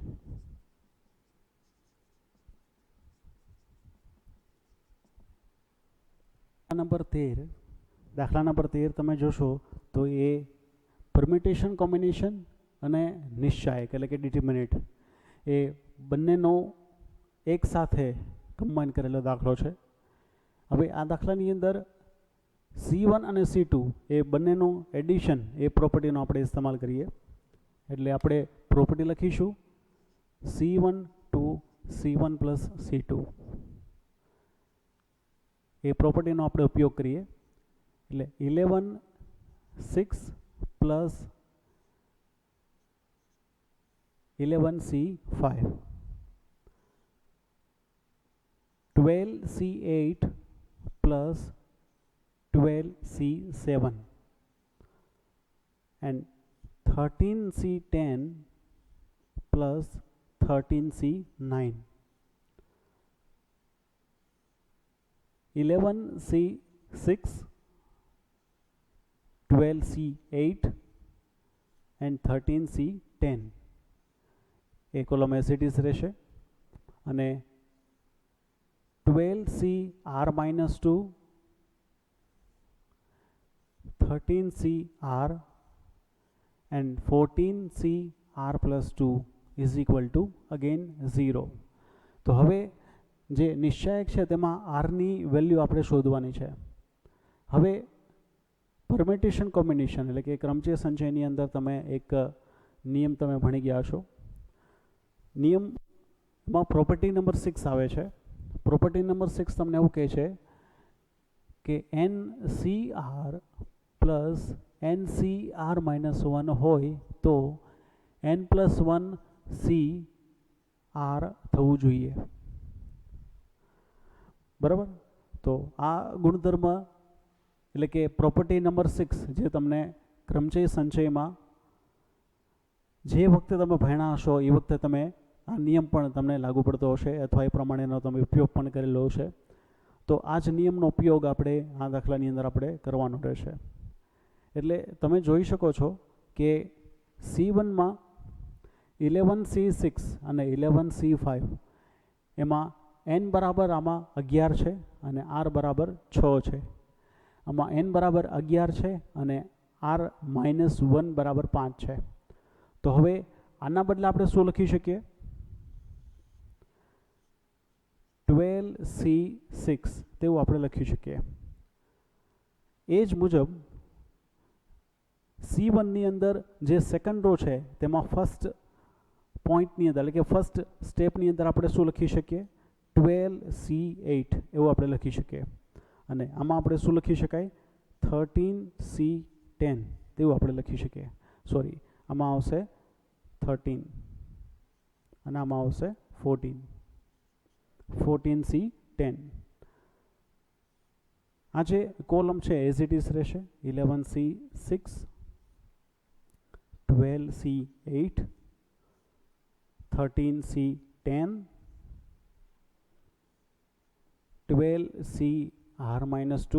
Number 13 દાખલા number 13 તમે જોશો તો એ permutation combination અને નિશ્ચાયક એટલે કે ડિટર્મિનેટ એ બંનેનો એક સાથે કમ્બાઈન કરેલો દાખલો છે. હવે આ દાખલાની અંદર C1 અને C2 એ બંનેનું એડિશન એ પ્રોપર્ટીનો આપણે ઇસ્તેમાલ કરીએ એટલે આપણે પ્રોપર્ટી લખીશું C1 to C1 plus C2 એ પ્રોપર્ટીનો આપણે ઉપયોગ કરીએ એટલે 11 6 plus 11C5 12C8 plus 12C7 and 13C10 plus 13C9 11C6 12C8 and 13C10 A column as it is રહેશે અને 12CR-2 13CR and 14CR+2 is equal to again 0. તો હવે જે નિશ્ચાયક છે તેમાં આરની વેલ્યુ આપણે શોધવાની છે. હવે પરમ્યુટેશન કોમ્બિનેશન એટલે કે ક્રમચય સંચયની અંદર તમે એક નિયમ તમે ભણી ગયા છો. નિયમમાં પ્રોપર્ટી નંબર 6 આવે છે. પ્રોપર્ટી નંબર 6 તમને એવું કહે છે કે NCR પ્લસ NCR-1 હોય તો n+1 c r થવું જોઈએ, બરાબર. તો આ ગુણધર્મ એટલે કે પ્રોપર્ટી નંબર 6 જે તમને ક્રમચય સંચયમાં જે વખતે તમે ભણ્યા હશો એ વખતે તમે આ નિયમ પણ તમને લાગુ પડતો હશે અથવા એ પ્રમાણેનો તમે ઉપયોગ પણ કરેલો હશે. તો આ જ નિયમનો ઉપયોગ આપણે આ દાખલાની અંદર આપણે કરવાનો રહેશે. એટલે તમે જોઈ શકો છો કે C1માં 11C6 અને 11C5 એમાં n બરાબર આમાં 11 છે અને r બરાબર 6 છે. આમાં n બરાબર 11 છે અને r-1 બરાબર 5 છે. તો હવે આના બદલે આપણે શું લખી શકીએ? 12C6 તેવું આપણે લખી શકીએ. એ જ મુજબ C1ની અંદર જે સેકન્ડ રો છે તેમાં ફર્સ્ટ પોઈન્ટની અંદર એટલે કે ફર્સ્ટ સ્ટેપની અંદર આપણે શું લખી શકીએ? 12C8 એવું આપણે લખી શકીએ. અને આમાં આપણે શું લખી શકાય? 13C10 તેવું આપણે લખી શકીએ. સોરી, આમાં આવશે 13 અને આમાં આવશે 14, 14C10. આ જે કોલમ છે એઝ ઇટ ઇઝ રહેશે. 11C6, 12C8, 13C10, 12CR-2,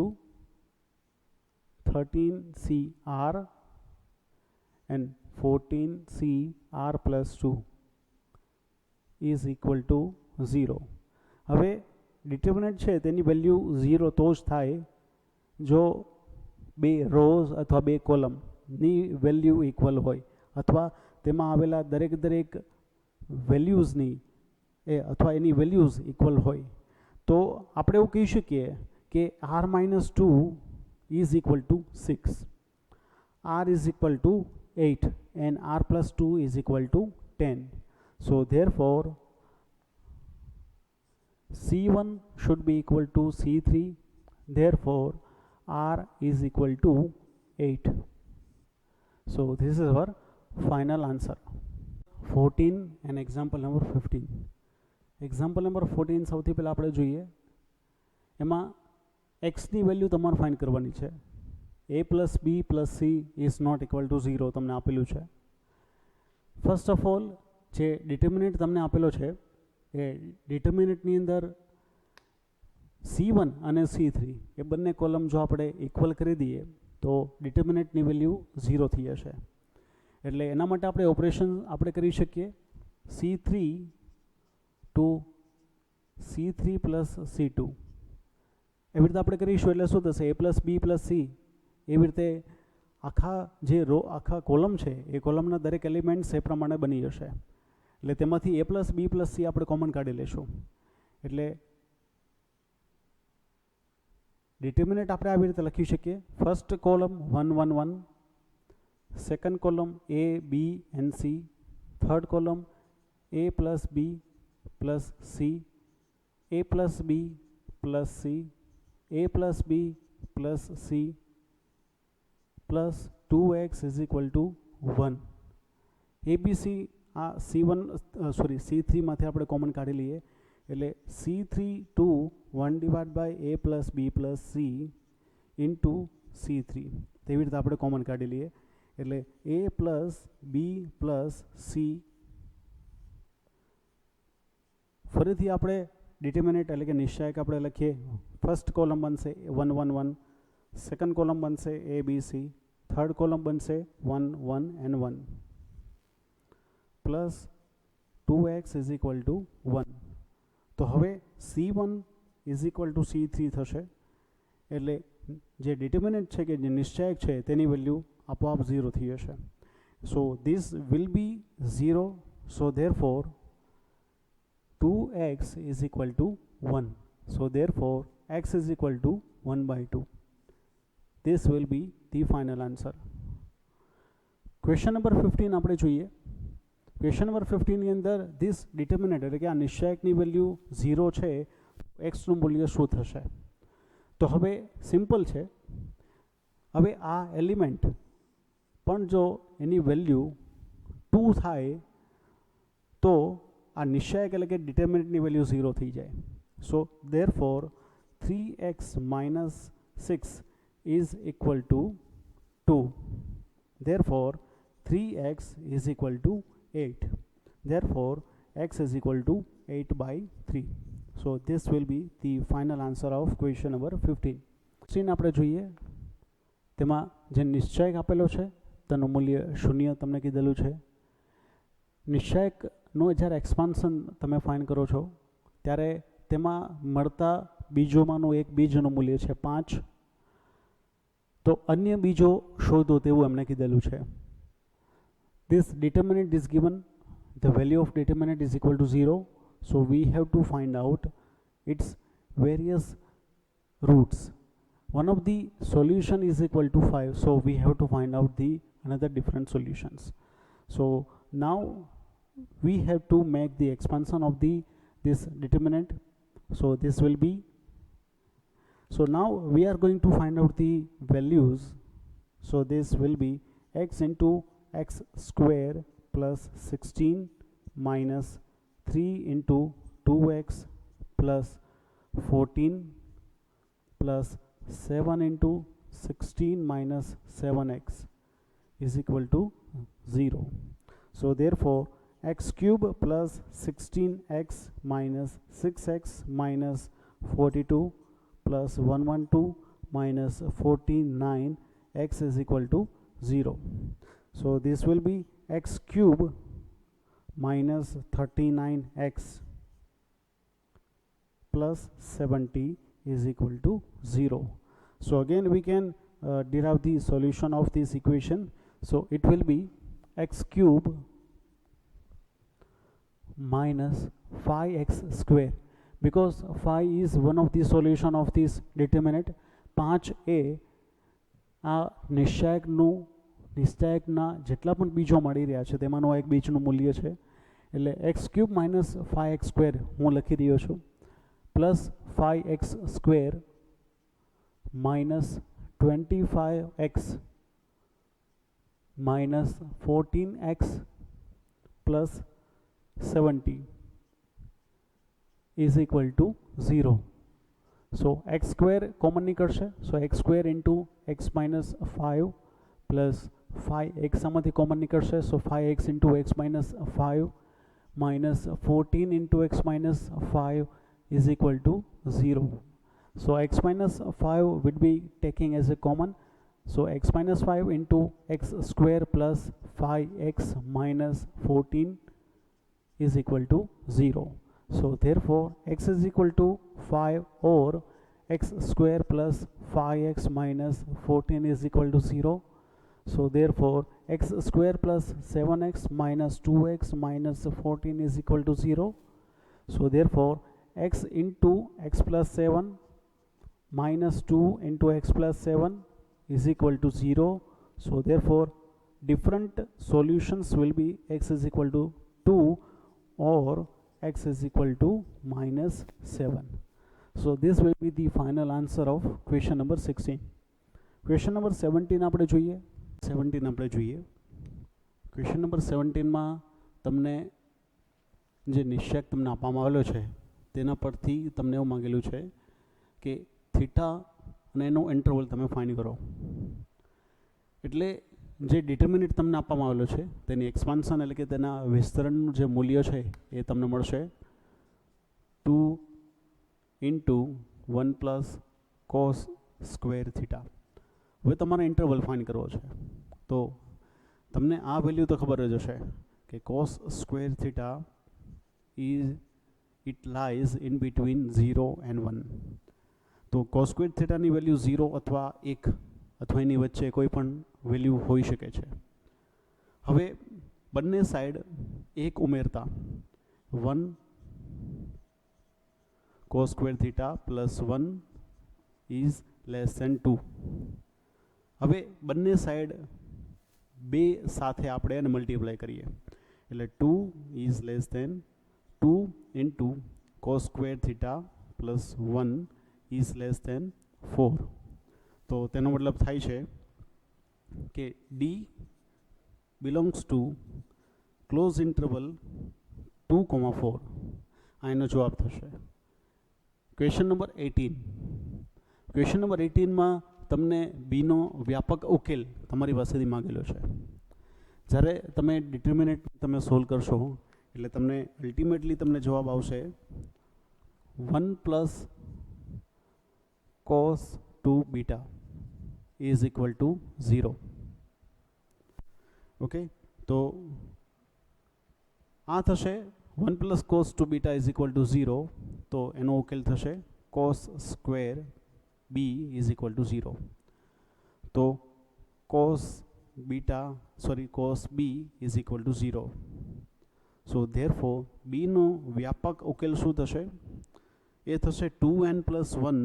13CR and 14CR+2 is equal to 0. હવે ડિટર્મિનન્ટ છે તેની વેલ્યુ 0 તો જ થાય જો બે રોઝ અથવા બે કોલમની વેલ્યુ ઇક્વલ હોય અથવા તેમાં આવેલા દરેક વેલ્યુઝની અથવા એની વેલ્યુઝ ઇક્વલ હોય. તો આપણે એવું કહી શકીએ કે r-2 is equal to 6, r is equal to 8 and r+2 is equal to 10. So therefore C1 should be equal to C3, therefore r is equal to 8. So this is our final answer. 14 and example number 15. Example number 14 સૌથી પહેલાં આપણે જોઈએ. એમાં એક્સની value તમારે find કરવાની છે. a+b+c is not equal to 0 તમને આપેલું છે. ફર્સ્ટ ઓફ ઓલ જે ડિટર્મિનન્ટ તમને આપેલો છે એ ડિટર્મિનન્ટની અંદર C1 અને C3 એ બંને કોલમ જો આપણે ઇક્વલ કરી દઈએ તો ડિટર્મિનન્ટની વેલ્યુ 0 થઈ જશે. એટલે એના માટે આપણે ઓપરેશન આપણે કરી શકીએ. C3 to C3 plus C2 એવી રીતે આપણે કરીશું એટલે શું થશે? a+b+c એવી રીતે આખા કોલમ છે એ કોલમના દરેક એલિમેન્ટ્સ એ પ્રમાણે બની જશે. એટલે તેમાંથી a+b+c આપણે કોમન કાઢી લઈશું. એટલે ડિટર્મિનન્ટ આપણે આવી રીતે લખી શકીએ. First column 1 1 1, second column a b and c, third column a+b plus c, a+b plus c, a+b plus c plus 2x is equal to 1. abc આ C3 માંથી આપણે કોમન કાઢી લઈએ એટલે C3 to 1 divided by a+b plus c into C3 તેવી રીતે આપણે common કાઢી લઈએ એટલે a+b plus c. ફરીથી આપણે ડિટર્મિનન્ટ એટલે કે નિશ્ચાયક આપણે લખીએ. ફર્સ્ટ કોલમ બનશે 1 1 1, સેકન્ડ કોલમ બનશે a b c, third column બનશે 1 1 and 1 plus 2x is equal to 1. તો હવે C1 is equal to C3 થશે એટલે જે ડિટર્મિનન્ટ છે કે જે નિશ્ચાયક છે તેની વેલ્યુ આપોઆપ 0 થઈ જશે. So this will be 0. So therefore 2x is equal to 1. So therefore x is equal to 1/2. This will be the final answer. Question number 15 આપણે જોઈએ. ક્વેશ્ચન નંબર 15 ની અંદર this determinant એટલે કે આ નિશ્ચાયકની વેલ્યુ 0 છે, x નું મૂલ્ય શું થશે? તો હવે સિમ્પલ છે. હવે આ એલિમેન્ટ પણ જો એની વેલ્યુ 2 થાય તો આ નિશ્ચાયક એટલે કે ડિટર્મિનન્ટની વેલ્યુ 0 થઈ જાય. સો therefore 3x minus 6 is equal to 2. Therefore 3x is equal to 8. Therefore x is equal to 8 by 3. So this will be the final answer of question number 15. Scene આપણે જોઈએ તેમાં જે નિશ્ચાયક આપેલો છે તેનું મૂલ્ય 0 તમને કીધેલું છે. નિશ્ચાયકનું જ્યારે એક્સપાન્શન તમે ફાઇન્ડ કરો છો ત્યારે તેમાં મળતા બીજોમાંનું એક બીજનું મૂલ્ય છે 5. તો અન્ય બીજો શોધો તેવું એમને કીધેલું છે. This determinant is given, the value of determinant is equal to 0. So we have to find out its various roots. One of the solution is equal to 5. So we have to find out the another different solutions. So now we have to make the expansion of this determinant. So this will be, so now we are going to find out the values. So this will be x into x square plus 16 minus 3 into 2x plus 14 plus 7 into 16 minus 7x is equal to 0. So therefore x cube plus 16x minus 6x minus 42 plus 112 minus 49 x is equal to 0. So this will be x cube minus 39x plus 70 is equal to 0. So again we can derive the solution of this equation. So it will be x cube minus 5x square, because 5 is one of the solution of this determinant. 5 એ આ નિશ્ચાયકના જેટલા પણ બીજો મળી રહ્યા છે તેમાંનું એક બીજનું મૂલ્ય છે. એટલે x cube minus 5x square હું લખી રહ્યો છું, plus 5x square minus 25x minus 14x plus 70 is equal to 0. So x square common નીકળશે. So x square into x minus 5 plus 5x આમાંથી common નીકળશે. So 5x into x minus 5 minus 14 into x minus 5 is equal to 0. So x minus 5 would be taking as a common. So x minus 5 into x square plus 5x minus 14 is equal to 0. So therefore x is equal to 5 or x square plus 5x minus 14 is equal to 0. So therefore x square plus 7x minus 2x minus 14 is equal to 0. So therefore x into x plus 7 minus 2 into x plus 7 is equal to 0. So therefore different solutions will be x is equal to 2 or x is equal to minus 7. So this will be the final answer of question number 16. Question number 17 આપણે જોઈએ. Question number 17 માં તમને જે નિશ્ચયક તમને આપવામાં આવેલો છે તેના પરથી તમને એવું માંગેલું છે કે થીટા અને એનો ઇન્ટરવલ તમે ફાઇન્ડ કરો. એટલે જે ડિટર્મિનન્ટ તમને આપવામાં આવેલો છે તેની એક્સપાન્શન એટલે કે તેના વિસ્તરણનું જે મૂલ્ય છે એ તમને મળશે 2 into 1 plus cos square theta. હવે તમારે ઇન્ટરવલ ફાઇન્ડ કરવો છે તો તમને આ વેલ્યુ તો ખબર જ હશે કે cos square theta is it lies in between 0 and 1. તો cos square theta ની વેલ્યુ 0 અથવા 1 અથવા એની વચ્ચે કોઈ પણ વેલ્યુ હોઈ શકે છે. હવે બંને સાઈડ 1 ઉમેરતા 1 cos square theta plus 1 is less than 2. હવે બંને સાઈડ 2 સાથે આપણે એને મલ્ટીપ્લાય કરીએ એટલે 2 is less than 2 into cos square theta plus 1 is less than 4. તો તેનો મતલબ થાય છે કે D belongs to close interval 2,4 આ એનો જવાબ થશે. Question number 18. ક્વેશ્ચન નંબર 18માં તમને બીનો વ્યાપક ઉકેલ તમારી પાસેથી માંગેલો છે. જ્યારે તમે ડિટર્મિનેન્ટ તમે સોલ્વ કરશો એટલે તમને અલ્ટિમેટલી તમને જવાબ આવશે 1 plus cos 2 beta is equal to 0. Okay, તો આ થશે 1 plus cos 2 beta is equal to 0. તો એનો ઉકેલ થશે cos square B is equal to 0. તો cos B is equal to 0. So therefore બીનો વ્યાપક ઉકેલ શું થશે? એ થશે 2n plus 1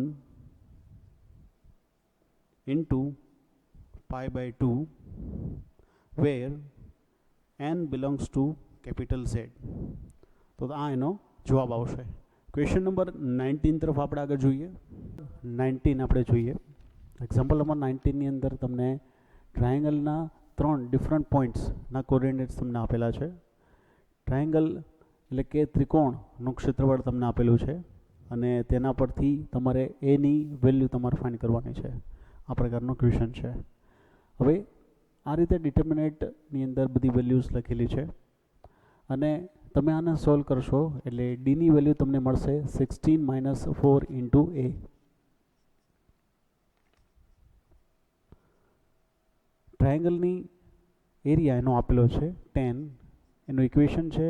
into pi by 2 where n belongs to capital Z. તો આ એનો જવાબ આવશે. ક્વેશ્ચન નંબર 19 તરફ આપણે આગળ જોઈએ. 19 આપણે જોઈએ. એક્ઝામ્પલ નંબર 19 ની અંદર તમને ટ્રાયેંગલના 3 ડિફરન્ટ પોઈન્ટ્સના કોઓર્ડિનેટ્સ તમને આપેલા છે. ટ્રાયેંગલ એટલે કે ત્રિકોણનું ક્ષેત્રફળ તમને આપેલું છે અને તેના પરથી તમારે એની વેલ્યુ તમારે ફાઇન્ડ કરવાની છે. આ પ્રકારનો ક્વેશ્ચન છે. હવે આ રીતે ડિટર્મિનેન્ટની અંદર બધી વેલ્યુઝ લખેલી છે અને તમે આને સોલ્વ કરશો એટલે ડીની વેલ્યુ તમને મળશે 16 - 4 ઇન્ટુ એ. ટ્રાયેંગલની એરિયા એનો આપેલો છે 10. એનું ઇક્વેશન છે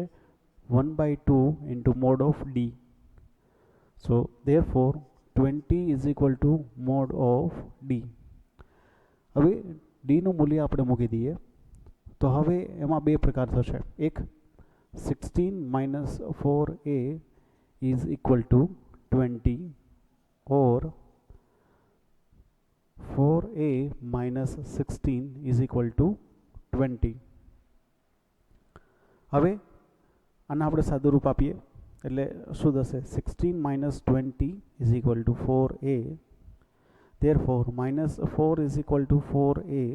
1/2 into mode of D. So therefore 20 is equal two mode of D. હવે ડીનું મૂલ્ય આપણે મૂકી દઈએ તો હવે એમાં બે પ્રકાર થશે. એક 16 - 4a is equal two 20 or 4a - 16 is equal two 20. હવે આને આપણે સાદું રૂપ આપીએ એટલે શું થશે? 16 - 20 is equal two 4a. therefore -4 is equal to 4a.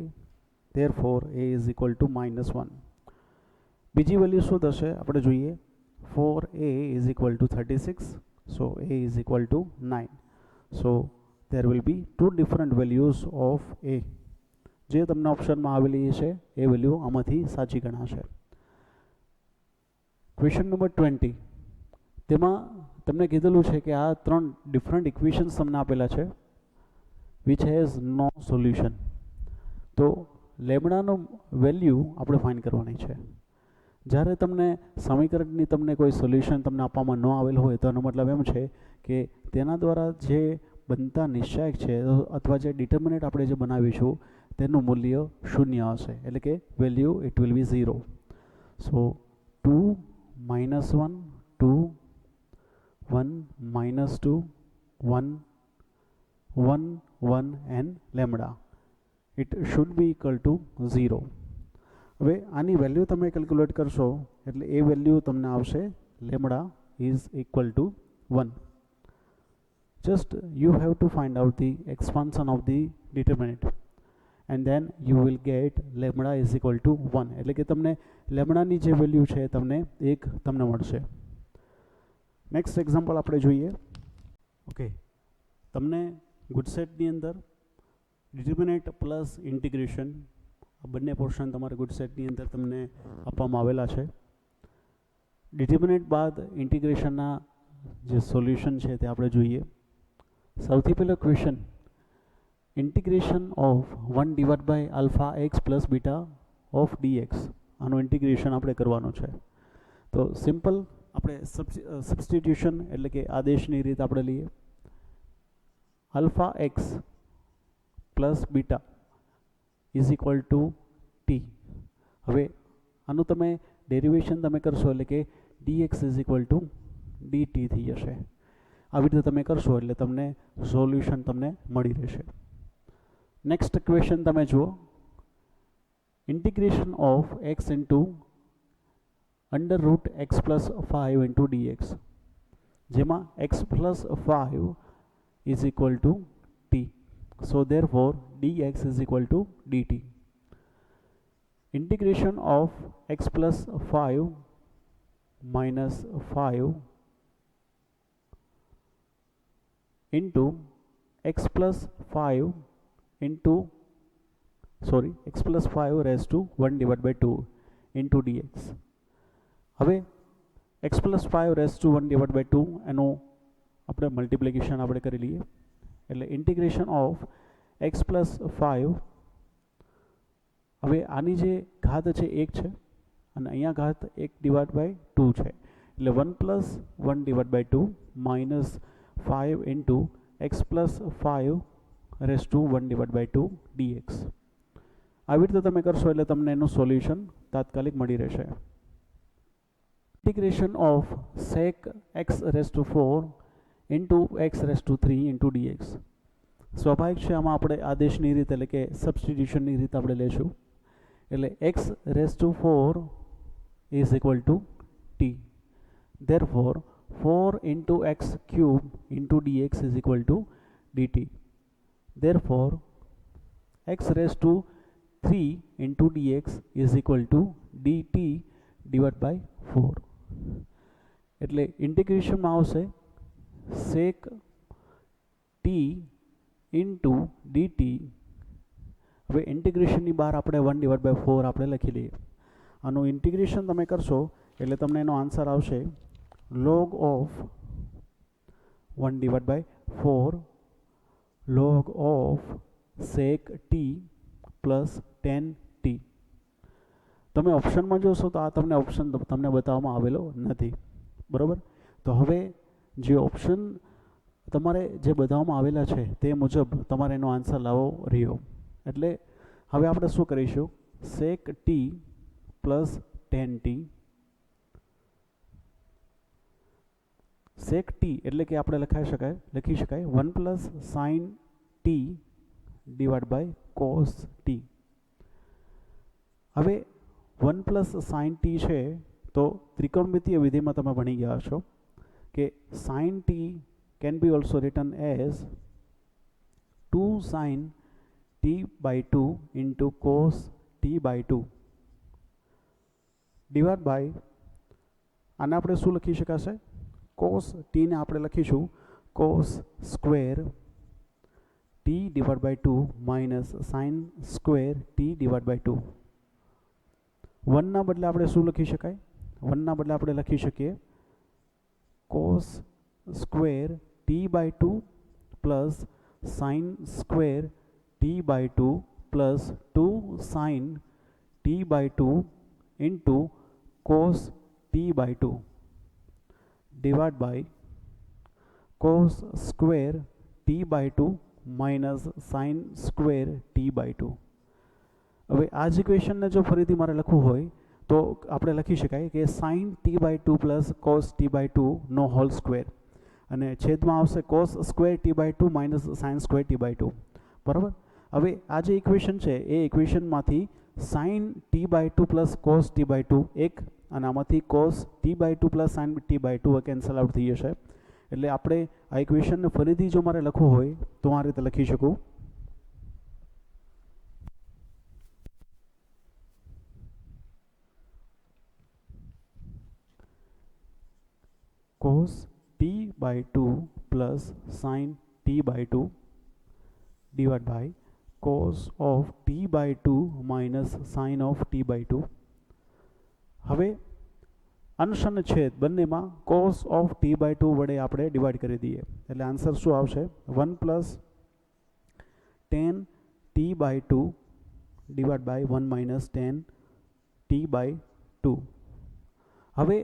therefore a is equal to -1. બીજી વેલ્યુ શું થશે આપણે જોઈએ. 4a is equal to 36. so a is equal to 9. so there will be two different values of a. જે તમને ઓપ્શનમાં આવેલી છે એ value આમાંથી સાચી ગણાશે. ક્વેશ્ચન નંબર 20 તેમાં તમને કીધેલું છે કે આ 3 ડિફરન્ટ ઇક્વેશન્સ તમને આપેલા છે which has no solution. તો લેમ્ડાનો વેલ્યુ આપણે ફાઇન્ડ કરવાની છે. જ્યારે તમને સમીકરણની તમને કોઈ સોલ્યુશન તમને આપવામાં ન આવેલ હોય તો એનો મતલબ એમ છે કે તેના દ્વારા જે બનતા નિશ્ચાયક છે અથવા જે ડિટર્મિનેન્ટ આપણે જે બનાવીશું તેનું મૂલ્ય શૂન્ય હશે એટલે કે value it will be 0. So 2 - 1 2 1 - 2 1 1 1 and lambda. It should be equal to 0. હવે આની વેલ્યુ તમે કેલ્ક્યુલેટ કરશો એટલે એ વેલ્યુ તમને આવશે lambda is equal to 1. Just you have to find out the expansion of the determinant and then you will get lambda is equal to 1. એટલે કે તમને લેમ્ડાની જે વેલ્યુ છે તમને 1 તમને મળશે. નેક્સ્ટ એક્ઝામ્પલ આપણે જોઈએ. ઓકે, તમને ગુડસેટની અંદર ડિટર્મિનેન્ટ પ્લસ ઇન્ટિગ્રેશન આ બંને પોર્શન તમારે ગુડસેટની અંદર તમને આપવામાં આવેલા છે. ડિટર્મિનેન્ટ બાદ ઇન્ટિગ્રેશનના જે સોલ્યુશન છે તે આપણે જોઈએ. સૌથી પહેલો question integration of 1 divide by alpha x plus beta of dx. આનું ઇન્ટિગ્રેશન આપણે કરવાનું છે. તો સિમ્પલ આપણે સબસ્ટિટ્યુશન એટલે કે આદેશની રીત આપણે લઈએ. Alpha x plus beta is equal two T. હવે આનું તમે ડેરિવેશન તમે કરશો એટલે કે dx is equal two dt થઈ જશે. આવી રીતે તમે કરશો એટલે તમને સોલ્યુશન તમને મળી રહેશે. નેક્સ્ટ ક્વેશ્ચન તમે જુઓ. Integration of x into under route x plus 5 into dx, જેમાં x plus 5 is equal to t. So therefore dx is equal to dt. Integration of x plus 5 minus 5 into x plus 5 into x plus 5 raise to 1 divide by 2 into dx. હવે x plus 5 raise to 1 divide by 2 એનું આપણે multiplication આપણે કરી લઈએ. એટલે integration of x plus 5, હવે આની જે ઘાત છે 1 છે અને અહીંયા ઘાત 1 ડિવાઇડ બાય 2 છે, એટલે 1 plus 1 divide by 2 minus 5 into x plus 5 raise to 1 divide by 2 dx. આવી રીતે તમે કરશો એટલે તમને એનું સોલ્યુશન તાત્કાલિક મળી રહેશે. Integration of sec x raise to 4 into x raise to 3 into dx. સ્વાભાવિક છે આમાં આપણે આદેશની રીત એટલે કે સબસ્ટિટ્યુશનની રીત આપણે લેશું. એટલે x raise to 4 is equal to t. Therefore 4 into x cube into dx is equal to dt. Therefore x raise to 3 into dx is equal to dt divide by 4. એટલે ઇન્ટિગ્રેશનમાં આવશે sec t ઇન્ટુ dt. હવે ઇન્ટિગ્રેશનની બહાર આપણે 1 divide by 4 આપણે લખી લઈએ. આનું integration તમે કરશો એટલે તમને એનો આન્સર આવશે log of 1 divide by 4 log of sec t plus 10t. તમે ઓપ્શનમાં જોશો તો આ તમને ઓપ્શન તમને બતાવવામાં આવેલો નથી, બરાબર. તો હવે જે ઓપ્શન તમારે જે બતાવવામાં આવેલા છે તે મુજબ તમારે એનો આન્સર લાવવો રહ્યો. એટલે હવે આપણે શું કરીશું, sec t plus 10t. sec t એટલે કે આપણે લખી શકાય 1 plus sin t divide by cos t. હવે 1 પ્લસ sin t છે તો ત્રિકોણમિતીય વિધિમાં તમે ભણી ગયા છો કે sin t can be also written as 2 sin t by 2 into cos t by 2 divided by આને આપણે શું લખી શકાશે, cos t ને આપણે લખીશું cos સ્ક્વેર t divided by 2 minus sin સ્ક્વેર t divided by 2. 1 ના બદલે આપણે શું લખી શકાય, 1 ના બદલે આપણે લખી શકીએ cos સ્ક્વેર t by 2 પ્લસ sin સ્ક્વેર t by 2 plus 2 sin t by 2 into cos t by 2 divided by cos સ્ક્વેર t by 2 minus sin સ્ક્વેર t by 2. હવે આ જ ઇક્વેશનને જો ફરીથી મારે લખવું હોય તો આપણે લખી શકાય કે sin t by 2 પ્લસ cos t by 2 નો હોલ સ્ક્વેર અને છેદમાં આવશે cos સ્ક્વેર t by 2 માઇનસ sin સ્ક્વેર t by 2, બરાબર. હવે આ જે ઇક્વેશન છે એ ઇક્વેશનમાંથી sin t by 2 પ્લસ cos t by 2 એક અને આમાંથી cos t by 2 plus sin t by 2 cancel out થઈ જશે. એટલે આપણે આ ઇક્વેશનને ફરીથી જો મારે લખવું હોય તો આ રીતે લખી શકું cos t by 2 plus sin t by 2 divided by cos of t by 2 minus sin of t by 2. હવે અંશ અને છેદ બંનેમાં cos of t by 2 વડે આપણે ડિવાઈડ કરી દઈએ એટલે આન્સર શું આવશે 1 plus 10 t by 2 divided by 1 minus 10 t by 2. હવે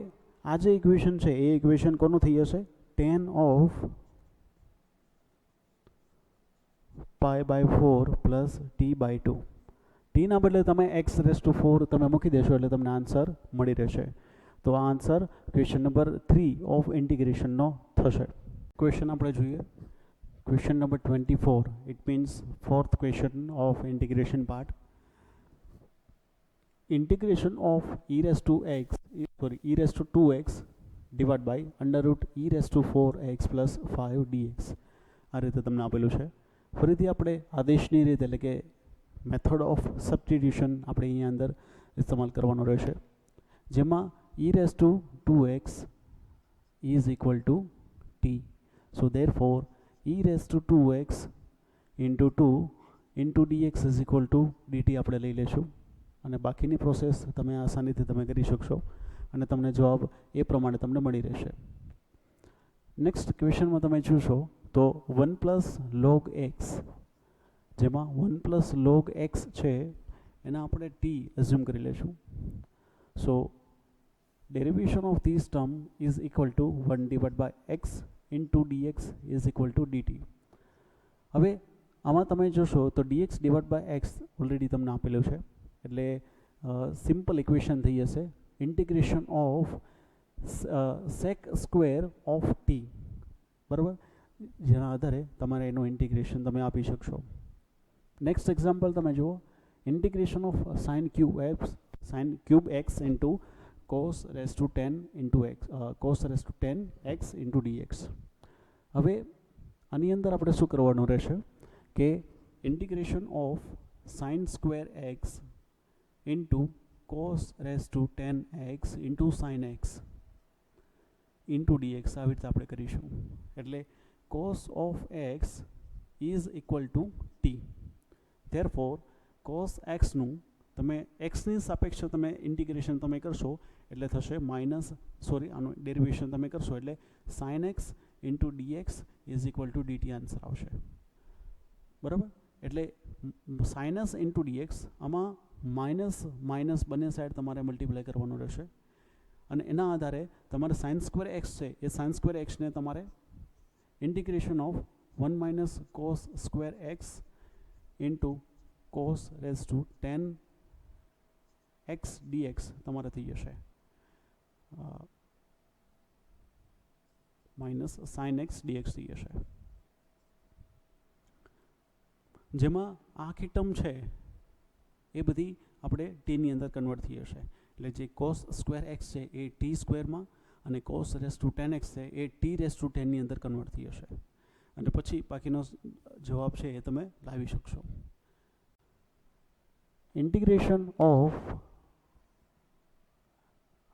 આ જે ઇક્વેશન છે એ ઇક્વેશન કોનું થઈ જશે 10 of pi by 4 plus t by 2. t ના બદલે તમે x raised to 4 તમે મૂકી દેશો એટલે તમને આન્સર મળી રહેશે. તો આ આન્સર ક્વેશ્ચન નંબર 3 ઓફ ઇન્ટિગ્રેશનનો થશે. ક્વેશ્ચન આપણે જોઈએ question number 24. It means fourth question of integration part. integration of e raised to 2x divided by under root e raised to 4x plus 5 dx. આ રીતે તમને આપેલું છે. ફરીથી આપણે આદેશની રીત એટલે કે મેથડ ઓફ સબસ્ટિટ્યુશન આપણે અહીંયા અંદર ઇસ્તેમાલ કરવાનો રહેશે, જેમાં e raise to 2x is equal to t. So therefore e raised to 2x into 2 into dx is equal to dt આપણે લઈ લેશું અને બાકીની પ્રોસેસ તમે આસાનીથી તમે કરી શકશો અને તમને જવાબ એ પ્રમાણે તમને મળી રહેશે. નેક્સ્ટ ક્વેશ્ચનમાં તમે જોશો તો 1 પ્લસ log x, જેમાં 1 પ્લસ log x છે એના આપણે t એઝ્યુમ કરી લેશું. સો derivation of this term is equal to 1 divided by x into dx is equal to dt. હવે આમાં તમે જોશો તો dx divided by x already તમને આપેલું છે, એટલે સિમ્પલ ઇક્વેશન થઈ જશે integration of sec square of t, બરાબર, જેના આધારે તમારે એનું ઇન્ટિગ્રેશન તમે આપી શકશો. નેક્સ્ટ એક્ઝામ્પલ તમે જુઓ, integration of sin cube x into cos raised to 10 into x cos raised to 10x into dx. હવે આની અંદર આપણે શું કરવાનું રહેશે કે integration of sin square x into cos raised to 10x into sin x into dx આવી રીતે આપણે કરીશું. એટલે cos of x is equal to t. therefore cos x નું તમે એક્સની સાપેક્ષે તમે ઇન્ટિગ્રેશન તમે કરશો એટલે થશે આનું ડેરિવેશન તમે કરશો એટલે sin x into dx is equal to dt answer આવશે, બરાબર. એટલે સાઇનસ ઇન્ટુ ડીએક્સ, આમાં માઇનસ માઇનસ બંને સાઈડ તમારે મલ્ટીપ્લાય કરવાનું રહેશે અને એના આધારે તમારે સાઇન સ્ક્વેર એક્સ છે એ સાઇન સ્ક્વેર એક્સને તમારે integration of 1 minus cos square x into cos raise to 10 x dx તમારે થઈ જશે માઇનસ સાઇન એક્સ ડીએક્સ થઈ જશે, જેમાં આખી ટર્મ છે એ બધી આપણે ટીની અંદર કન્વર્ટ થઈ જશે. એટલે જે કોસ સ્ક્વેર એક્સ છે એ ટી સ્ક્વેરમાં અને કોસ રેઝ ટુ 10x છે એ ટી રેઝ ટુ 10ની અંદર કન્વર્ટ થઈ જશે અને પછી બાકીનો જવાબ છે એ તમે લાવી શકશો. Integration of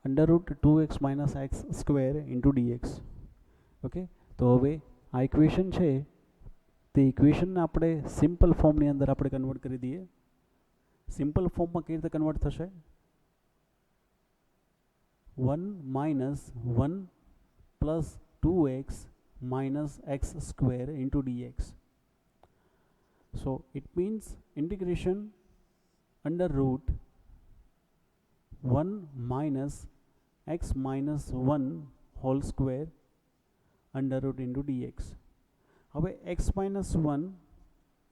under root 2x minus x square into dx. Okay, તો હવે આ ઇક્વેશન છે તે ઇક્વેશનને આપણે સિમ્પલ ફોર્મની અંદર આપણે કન્વર્ટ કરી દઈએ. સિમ્પલ ફોર્મમાં કેવી રીતે કન્વર્ટ થશે? 1 minus 1 plus 2x minus x square into dx. So it means integration under root 1 minus x minus 1 whole square under root into dx. હવે x minus 1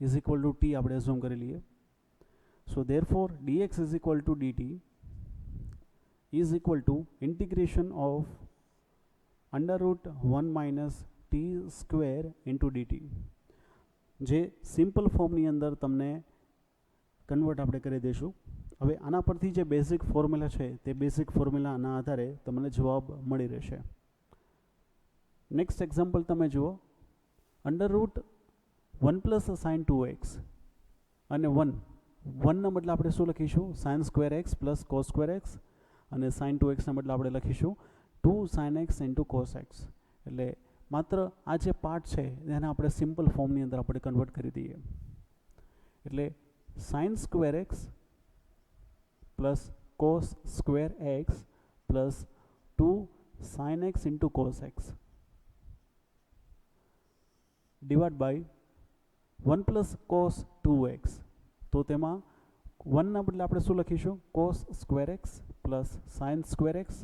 is equal to t આપણે assume કરી લઈએ. So therefore dx is equal to dt is equal to integration of under root 1 minus t square into dt, જે simple ફોર્મની અંદર તમને convert આપણે કરી દઈશું. હવે આના પરથી જે બેઝિક ફોર્મ્યુલા છે તે બેઝિક ફોર્મ્યુલાના આધારે તમને જવાબ મળી રહેશે. નેક્સ્ટ એક્ઝામ્પલ તમે જુઓ, under route 1 plus sign 2x અને 1ના બદલે આપણે શું લખીશું? Sign square x plus cos square x અને સાઇન 2xના બદલે આપણે લખીશું 2 sin x into cos x. એટલે માત્ર આ જે પાર્ટ છે એને આપણે સિમ્પલ ફોર્મની અંદર આપણે કન્વર્ટ કરી દઈએ. એટલે sine square x plus cos square x plus 2 sin x into cos x divide by 1 plus cos 2x. તો તેમાં 1ના બદલે આપણે શું લખીશું? Cos square x plus sine square x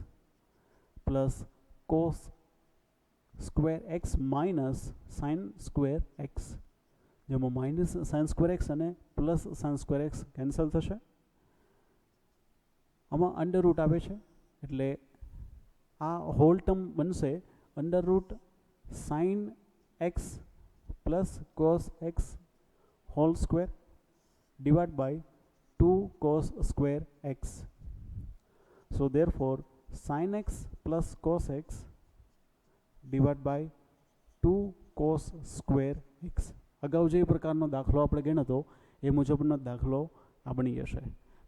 plus cos square x minus sine square x, જેમાં minus sine square x અને plus sine square x cancel થશે. આમાં અંડર રૂટ આવે છે એટલે આ હોલ ટર્મ બનશે under route sine x plus cos x whole square divided by 2 cos square x. So therefore sin x plus cos x divided by 2 cos square x. અગાઉ જે પ્રકારનો દાખલો આપણે ગણ્યો હતો એ મુજબનો દાખલો આ બની જશે.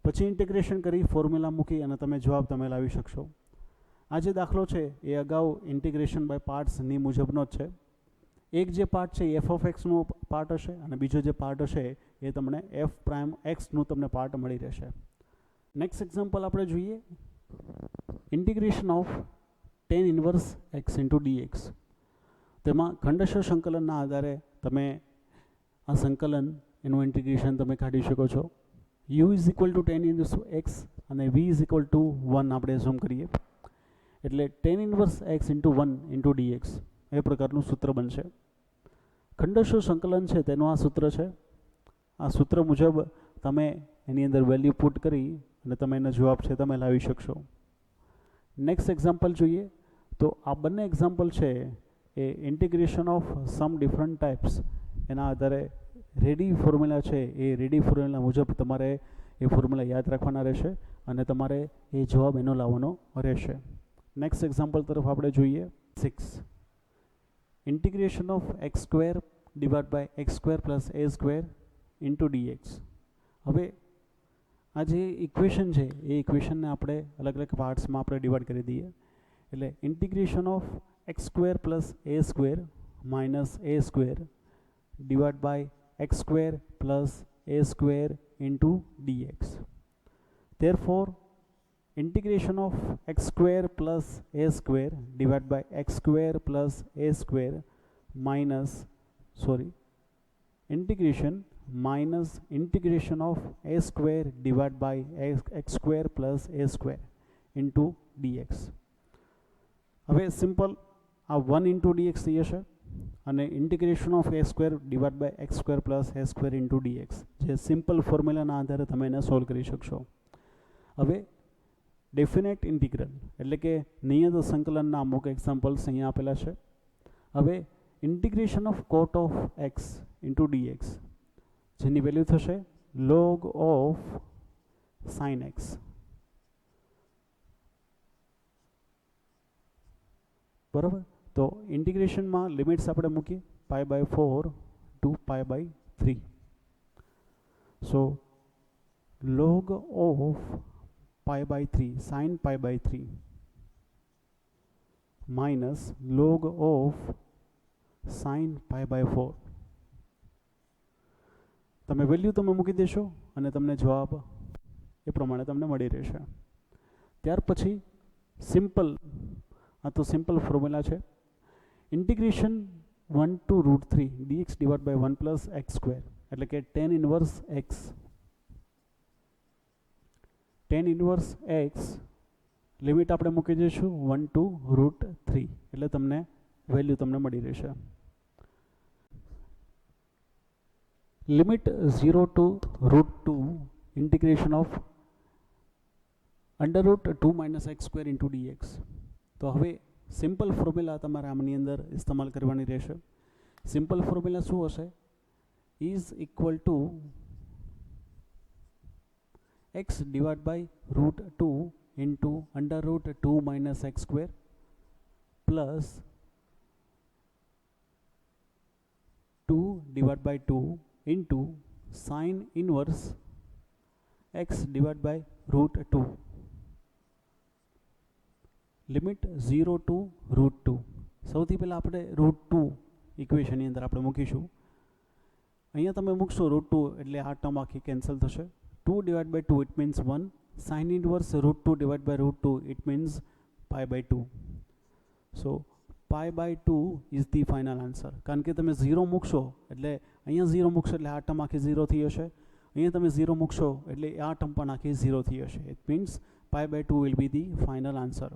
પછી ઇન્ટિગ્રેશન કરી ફોર્મ્યુલા મૂકી અને તમે જવાબ તમે લાવી શકશો. આ જે દાખલો છે એ અગાઉ ઇન્ટિગ્રેશન બાય પાર્ટ્સની મુજબનો જ છે. એક જે પાર્ટ છે એ એફ ઓફ એક્સનું પાર્ટ હશે અને બીજો જે પાર્ટ હશે એ તમને એફ પ્રાઇમ એક્સનું તમને પાર્ટ મળી રહેશે. નેક્સ્ટ એક્ઝામ્પલ આપણે જોઈએ, integration of tan inverse x into dx. તેમાં ખંડશઃ સંકલનના આધારે તમે આ સંકલન એનું ઇન્ટિગ્રેશન તમે કાઢી શકો છો. u is equal to tan inverse X અને v ઇઝ ઇક્વલ ટુ 1 આપણે ઝૂમ કરીએ એટલે tan inverse x into 1 into dx એ પ્રકારનું સૂત્ર બનશે. ખંડશઃ સંકલન છે તેનું આ સૂત્ર છે. આ સૂત્ર મુજબ તમે એની અંદર વેલ્યુ પુટ કરી અને તમે એનો જવાબ છે તમે લાવી શકશો. નેક્સ્ટ એક્ઝામ્પલ જોઈએ તો આ બંને એક્ઝામ્પલ છે એ integration of some different types એના આધારે રેડી ફોર્મ્યુલા છે એ રેડી ફોર્મ્યુલા મુજબ તમારે એ ફોર્મ્યુલા યાદ રાખવાના રહેશે અને તમારે એ જવાબ એનો લાવવાનો રહેશે. નેક્સ્ટ એક્ઝામ્પલ તરફ આપણે જોઈએ. 6 integration of x square divide by x square plus a square into dx. હવે આ જે ઇક્વેશન છે એ ઇક્વેશનને આપણે અલગ અલગ પાર્ટ્સમાં આપણે ડિવાઈડ કરી દઈએ એટલે integration of x square plus a square minus a square divide by x square plus a square into dx. therefore integration of x square plus a square divided by x square plus a square integration minus integration of a square divided by x square plus a square into dx. હવે simple આ 1 into dx થઈ જશે અને integration of a square divide by x square plus a square into dx જે simple ફોર્મ્યુલાના આધારે તમે એને સોલ્વ કરી શકશો. હવે ડેફિનેટ ઇન્ટિગ્રલ એટલે કે નિયત સંકલનના અમુક એક્ઝામ્પલ્સ અહીંયા આપેલા છે. હવે integration of cot of X into dx જેની વેલ્યુ થશે log ઓફ સાઇન એક્સ. બરાબર, તો ઇન્ટિગ્રેશનમાં લિમિટ્સ આપણે મૂકીએ π/4 to π/3. So log of π/3 sin π/3 minus log of sin π/4 તમે વેલ્યુ તમે મૂકી દેશો અને તમને જવાબ એ પ્રમાણે તમને મળી રહેશે. ત્યાર પછી સિમ્પલ આ તો સિમ્પલ ફોર્મ્યુલા છે. Integration 1 to √3 dx divide by 1 plus x square એટલે કે ટેન ઇન્વર્સ એક્સ લિમિટ આપણે મૂકી દઈશું 1 ટુ √3 એટલે તમને વેલ્યુ તમને મળી રહેશે. Limit 0 to √2 integration of √2 minus x square into dx. તો હવે સિમ્પલ ફોર્મ્યુલા તમારે આમની અંદર ઇસ્તેમાલ કરવાની રહેશે. સિમ્પલ ફોર્મ્યુલા શું હશે? Is equal two x divided by √2 into √2 minus x square plus 2 divided by 2 into sin inverse x divided by √2. Limit 0 to √2. સૌથી પહેલાં આપણે √2 ઇક્વેશનની અંદર આપણે મૂકીશું. અહીંયા તમે મૂકશો √2 એટલે આ ટર્મ આખી કેન્સલ થશે. 2 divided by 2 it means 1. Sin inverse √2 divided by √2 it means π/2. So π/2 is the final answer. કારણ કે તમે 0 મૂકશો એટલે અહીંયા 0 મૂકશો એટલે આ ટર્મ આખી 0 થઈ જશે. અહીંયા તમે 0 મૂકશો એટલે આ ટર્મ પણ આખી 0 થઈ જશે. It means π/2 will be the final answer.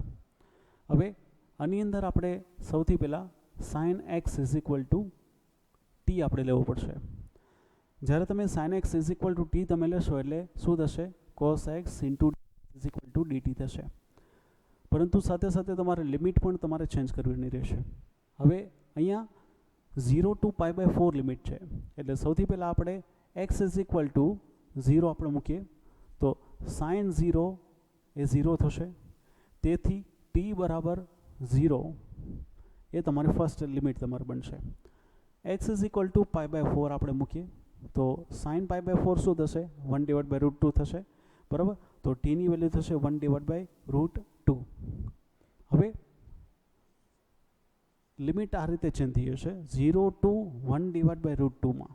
હવે આની અંદર આપણે સૌથી પહેલાં sin x is equal to t આપણે લેવો પડશે. જ્યારે તમે sin x is equal to t તમે લેશો એટલે શું થશે? cos x into is equal to dt થશે. પરંતુ સાથે સાથે તમારે લિમિટ પણ તમારે ચેન્જ કરવાની રહેશે. હવે અહીંયા 0 ટુ π/4 લિમિટ છે એટલે સૌથી પહેલાં આપણે x is equal to 0 આપણે મૂકીએ તો sin 0 એ 0 થશે. તેથી t બરાબર 0 એ તમારી ફર્સ્ટ લિમિટ તમારે બનશે. x is equal to π/4 આપણે મૂકીએ તો sin π/4 શું થશે? 1 divided by √2 થશે. બરાબર. તો ટીની વેલ્યુ થશે 1/√2. હવે લિમિટ આ રીતે ચેન્જ થઈ જશે 0 to 1/√2માં.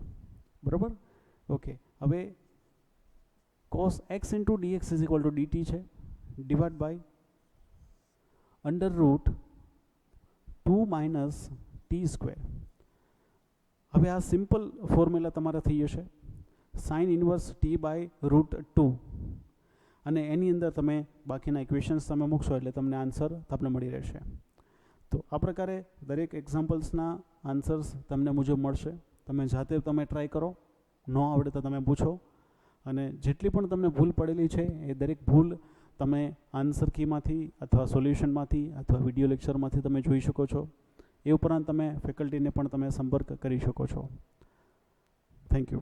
બરાબર. ઓકે. હવે cos x into dx is equal to dt છે divide by √2 minus t square. હવે આ સિમ્પલ ફોર્મ્યુલા તમારે થઈ જશે સાઇન ઇન્વર્સ t બાય √2 અને એની અંદર તમે બાકીના ઇક્વેશન્સ તમે મૂકશો એટલે તમને આન્સર તમને મળી રહેશે. તો આ પ્રકારે દરેક એક્ઝામ્પલ્સના આન્સર્સ તમને મુજબ મળશે. તમે જાતે તમે ટ્રાય કરો, ન આવડે તો તમે પૂછો, અને જેટલી પણ તમને ભૂલ પડેલી છે એ દરેક ભૂલ તમે આન્સર કીમાંથી અથવા સોલ્યુશનમાંથી અથવા વિડીયો લેક્ચરમાંથી તમે જોઈ શકો છો. એ ઉપરાંત તમે ફેકલ્ટીને પણ તમે સંપર્ક કરી શકો છો. Thank you.